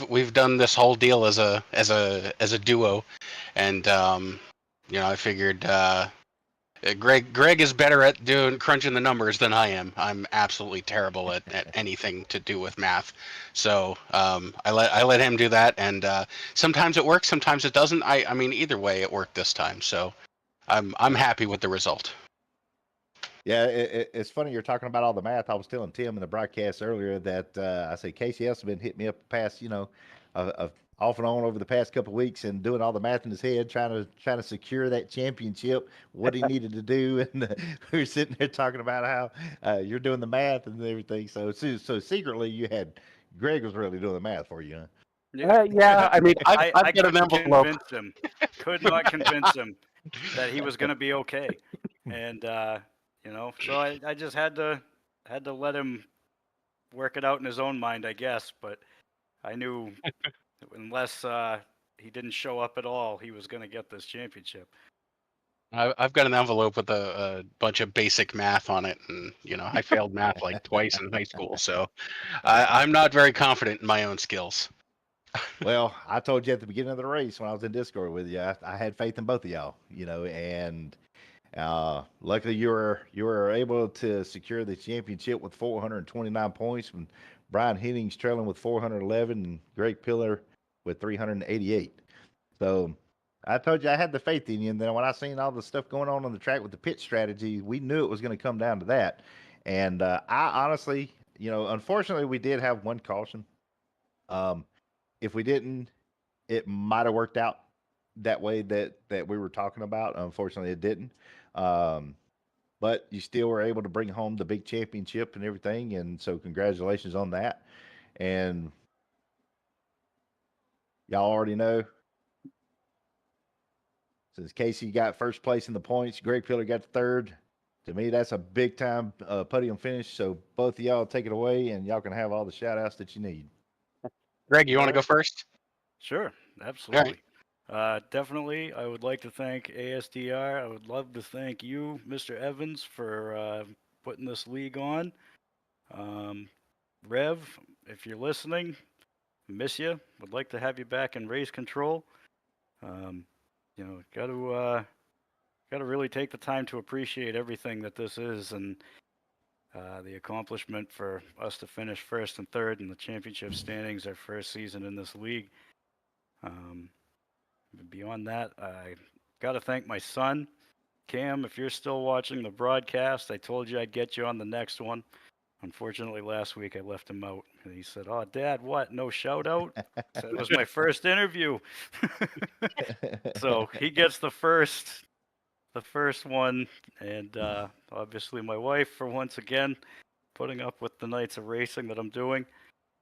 we've done this whole deal as a duo, and I figured Greg is better at crunching the numbers than I am. I'm absolutely terrible at anything to do with math, so I let him do that, and sometimes it works, sometimes it doesn't. I mean, either way, it worked this time, so I'm happy with the result. Yeah, it's funny you're talking about all the math. I was telling Tim in the broadcast earlier that I said Casey has been hitting me up past, off and on over the past couple of weeks and doing all the math in his head, trying to secure that championship, what he needed to do, and we were sitting there talking about how you're doing the math and everything. So secretly you had Greg was really doing the math for you, huh? Yeah, I mean, I've got an couldn't envelope. convince him. Could not convince him that he was going to be okay, and so I just had to let him work it out in his own mind, I guess. But I knew unless he didn't show up at all, he was going to get this championship. I've got an envelope with a bunch of basic math on it, and I failed math like twice in high school, so I'm not very confident in my own skills. Well, I told you at the beginning of the race when I was in Discord with you, I had faith in both of y'all, and luckily you were able to secure the championship with 429 points, and Brian Hennings trailing with 411 and Greg Pillar with 388. So I told you I had the faith in you, and then when I seen all the stuff going on the track with the pit strategy, we knew it was going to come down to that. And I honestly, unfortunately, we did have one caution. If we didn't, it might have worked out that way that we were talking about. Unfortunately, it didn't. But you still were able to bring home the big championship and everything, and so congratulations on that. And y'all already know, since Casey got first place in the points, Greg Pillar got the third. To me, that's a big time podium finish. So both of y'all take it away, and y'all can have all the shout outs that you need. Greg, you want to go first? Sure, absolutely. Definitely, I would like to thank ASDR. I would love to thank you, Mr. Evans, for putting this league on. Rev, if you're listening, miss you. Would like to have you back in race control. Um, got to really take the time to appreciate everything that this is, and the accomplishment for us to finish first and third in the championship standings our first season in this league. Um, Beyond that, I got to thank my son, Cam. If you're still watching the broadcast, I told you I'd get you on the next one. Unfortunately, last week I left him out, and he said, "Oh, Dad, what? No shout out?" I said, "It was my first interview." So he gets the first one, and obviously my wife for once again putting up with the nights of racing that I'm doing,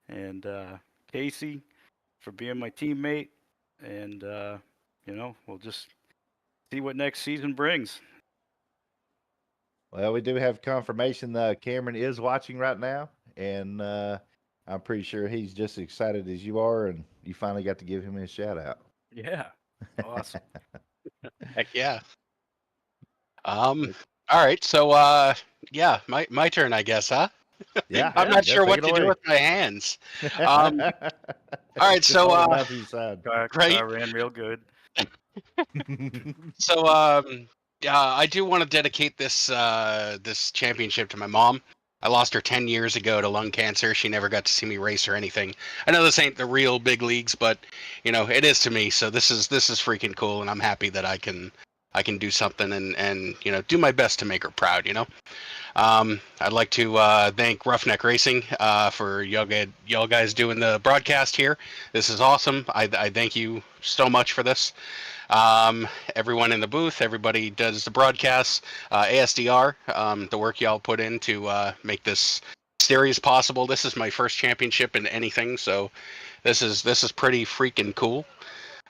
and Casey for being my teammate, and we'll just see what next season brings. Well, we do have confirmation that Cameron is watching right now, and I'm pretty sure he's just as excited as you are, and you finally got to give him a shout out. Yeah, awesome. Heck yeah. All right, so yeah, my turn, I guess, huh? Yeah, I'm not sure take what it to do away. with my hands. All right, Just so hold it out to your side. right. Ran real good. So I do want to dedicate this this championship to my mom. I lost her 10 years ago to lung cancer. She never got to see me race or anything. I know this ain't the real big leagues, but it is to me. So this is freaking cool, and I'm happy that I can do something and do my best to make her proud. I'd like to thank Roughneck Racing for y'all guys doing the broadcast here. This is awesome. I thank you so much for this. Everyone in the booth, everybody does the broadcasts, ASDR, the work y'all put in to make this series possible. This is my first championship in anything, so this is pretty freaking cool.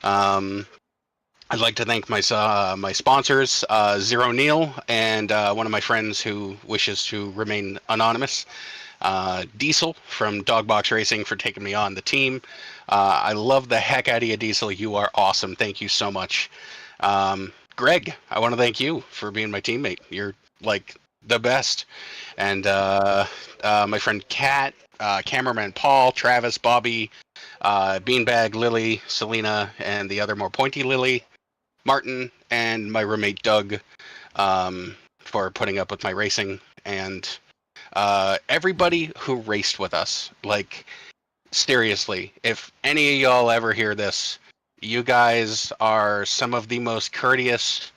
I'd like to thank my sponsors, Zero Neil, and one of my friends who wishes to remain anonymous, Diesel from Dogbox Racing, for taking me on the team. I love the heck out of you, Diesel. You are awesome. Thank you so much. Greg, I want to thank you for being my teammate. You're like the best. And my friend Kat, cameraman Paul, Travis, Bobby, Beanbag, Lily, Selena, and the other more pointy Lily, Martin, and my roommate Doug, for putting up with my racing, and everybody who raced with us. Like, seriously, if any of y'all ever hear this, you guys are some of the most courteous,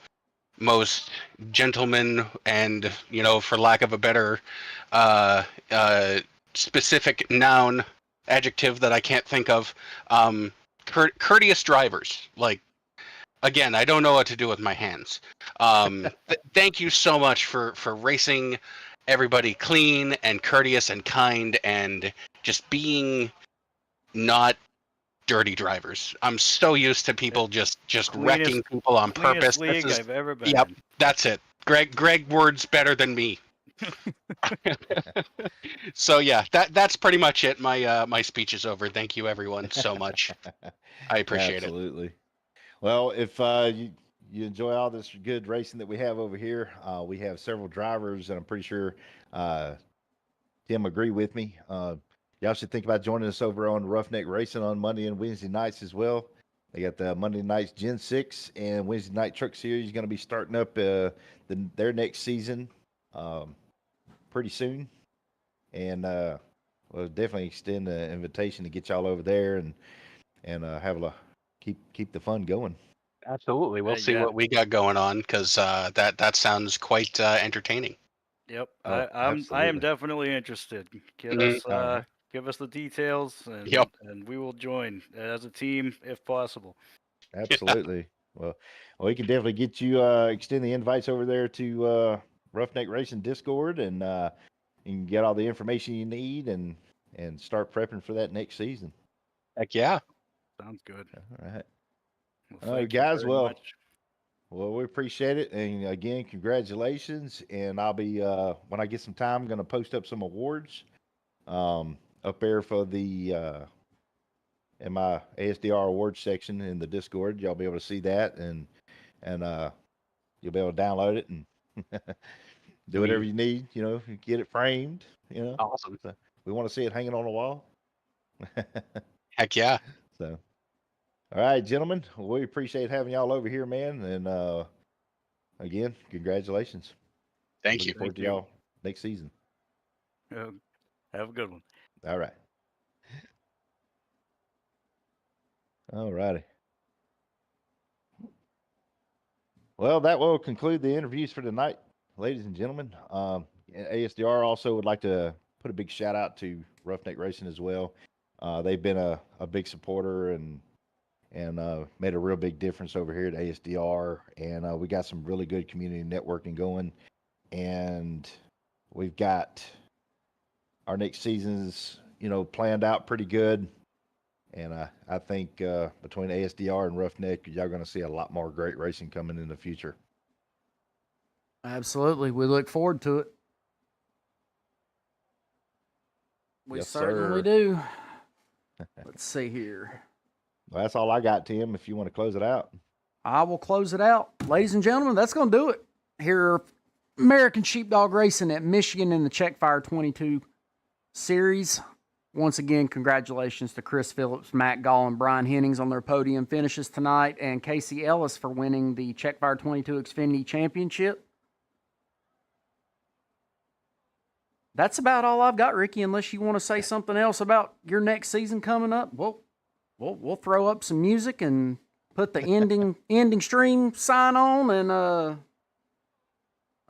most gentlemen, and for lack of a better specific noun adjective that I can't think of, courteous drivers. Like, again, I don't know what to do with my hands. Thank you so much for racing everybody clean and courteous and kind and just being not dirty drivers. I'm so used to people just wrecking people on purpose. Cleanest league I've ever been Yep, in. that's it. Greg words better than me. So yeah, that's pretty much it. My speech is over. Thank you everyone so much. I appreciate it. Absolutely. Well, if you enjoy all this good racing that we have over here, we have several drivers, and I'm pretty sure Tim agree with me. Y'all should think about joining us over on Roughneck Racing on Monday and Wednesday nights as well. They got the Monday nights Gen 6 and Wednesday night Truck Series going to be starting up their next season pretty soon. And we'll definitely extend the invitation to get y'all over there and have a keep the fun going. Absolutely. We'll see Yeah. what we got going on, because that sounds quite entertaining. Yep, Oh, I am absolutely. definitely interested. Give Mhm. us All right. give us the details, and Yep. and we will join as a team if possible. Absolutely. Well, we can definitely get you extend the invites over there to Roughneck Racing Discord, and you can get all the information you need and start prepping for that next season. Heck yeah. Sounds good. All right. Well, All right, thank you guys. very Well, much. we appreciate it, and again, congratulations. And I'll be when I get some time, I'm going to post up some awards up there for the in my ASDR awards section in the Discord. Y'all be able to see that, and you'll be able to download it and do whatever you need. Get it framed. Awesome. So we want to see it hanging on the wall. Heck yeah. So, all right, gentlemen, we appreciate having y'all over here, man. And again, congratulations. Thank Looking you. forward to y'all next season. Have a good one. All right. All righty. Well, that will conclude the interviews for tonight, ladies and gentlemen. ASDR also would like to put a big shout out to Ruff-Neck Racing as well. They've been a big supporter and made a real big difference over here at ASDR. And we got some really good community networking going. And we've got our next seasons, planned out pretty good. And I think between ASDR and Ruff-Neck, y'all going to see a lot more great racing coming in the future. Absolutely. We look forward to it. We Yes, certainly sir. do. Let's see here. Well, that's all I got, Tim, if you want to close it out. I will close it out. Ladies and gentlemen, that's going to do it. Here, American Sheepdog Racing at Michigan in the Checkfire 22 series. Once again, congratulations to Chris Phillips, Matt Gall, and Brian Hennings on their podium finishes tonight, and Casey Ellis for winning the Checkfire 22 Xfinity Championship. That's about all I've got, Ricky, unless you want to say something else about your next season coming up. We'll throw up some music and put the ending stream sign on, and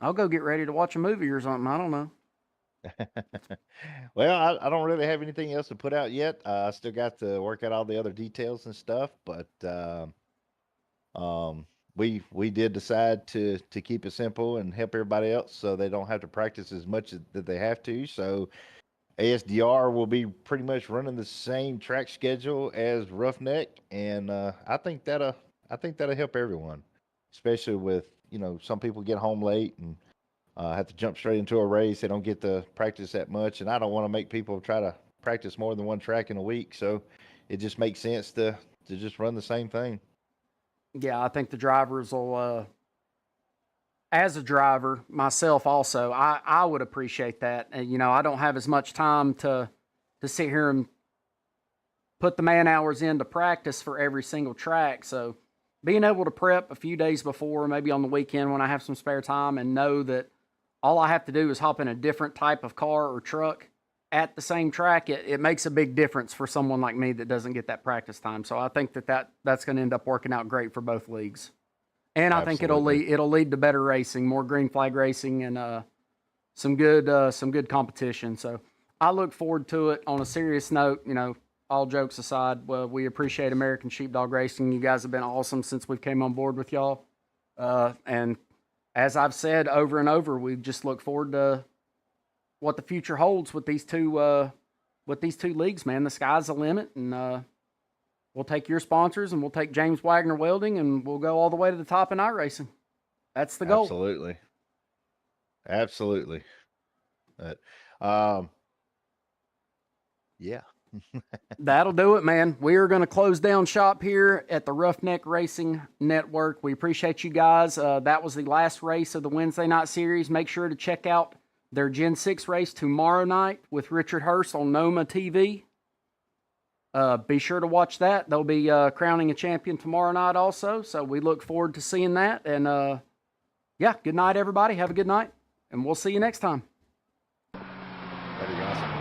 I'll go get ready to watch a movie or something. I don't know. Well, I don't really have anything else to put out yet. I still got to work out all the other details and stuff, but we did decide to keep it simple and help everybody else so they don't have to practice as much as that they have to. So ASDR will be pretty much running the same track schedule as Ruff-Neck, and I think that'll help everyone, especially with some people get home late and have to jump straight into a race. They don't get to practice that much, and I don't want to make people try to practice more than one track in a week. So it just makes sense to just run the same thing. Yeah, I think the drivers will, as a driver myself also, I would appreciate that. And, I don't have as much time to sit here and put the man hours into practice for every single track. So being able to prep a few days before, maybe on the weekend when I have some spare time, and know that all I have to do is hop in a different type of car or truck at the same track, it makes a big difference for someone like me that doesn't get that practice time. So I think that's going to end up working out great for both leagues. And I think it'll lead to better racing, more green flag racing, and some good competition. So I look forward to it. On a serious note, all jokes aside, well, we appreciate American Sheepdog Racing. You guys have been awesome since we came on board with y'all. And as I've said over and over, we just look forward to what the future holds with these two leagues, man. The sky's the limit, and we'll take your sponsors, and we'll take James Wagoner Welding, and we'll go all the way to the top in iRacing. That's the goal. Absolutely. But, yeah. That'll do it, man. We are going to close down shop here at the Ruff-Neck-Racing-Network. We appreciate you guys. That was the last race of the Wednesday night series. Make sure to check out their Gen 6 race tomorrow night with Richard Hurst on Noma TV. Be sure to watch that. They'll be crowning a champion tomorrow night also, so we look forward to seeing that. And, yeah, good night, everybody. Have a good night, and we'll see you next time. That'd be awesome.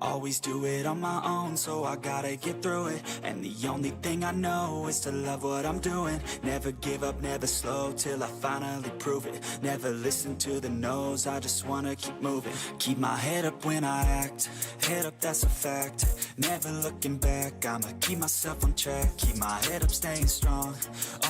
Always do it on my own, so I gotta get through it. And the only thing I know is to love what I'm doing. Never give up, never slow, till I finally prove it. Never listen to the no's, I just wanna keep moving. Keep my head up when I act, head up, that's a fact. Never looking back, I'ma keep myself on track. Keep my head up, staying strong,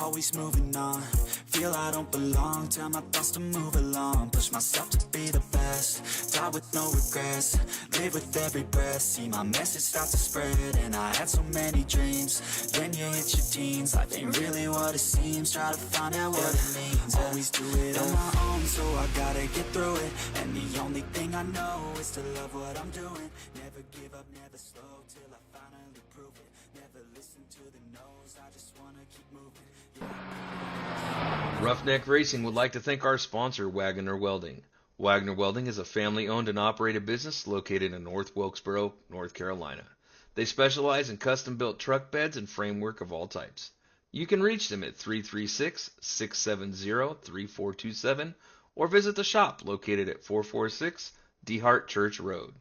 always moving on. Feel I don't belong, tell my thoughts to move along. Push myself to be the best, die with no regrets. Live with every breath. breath, see my message start to spread. And I had so many dreams. When you hit your teens, life ain't really what it seems. Try to find out what it means. Always do it on my own, so I gotta get through it. And the only thing I know is to love what I'm doing. Never give up, never slow, till I finally prove it. Never listen to the no's, I just wanna keep moving. Ruff-Neck Racing would like to thank our sponsor, Wagoner Welding. Wagoner Welding is a family-owned and operated business located in North Wilkesboro, North Carolina. They specialize in custom-built truck beds and framework of all types. You can reach them at 336-670-3427 or visit the shop located at 446 DeHart Church Road.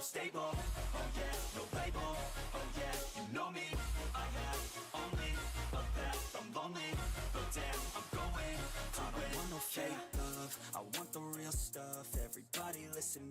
Stable, oh yeah, no label, oh yeah, you know me, I have only a path, I'm lonely, but damn, I'm going to win. I don't want no fake love, I want the real stuff, everybody listen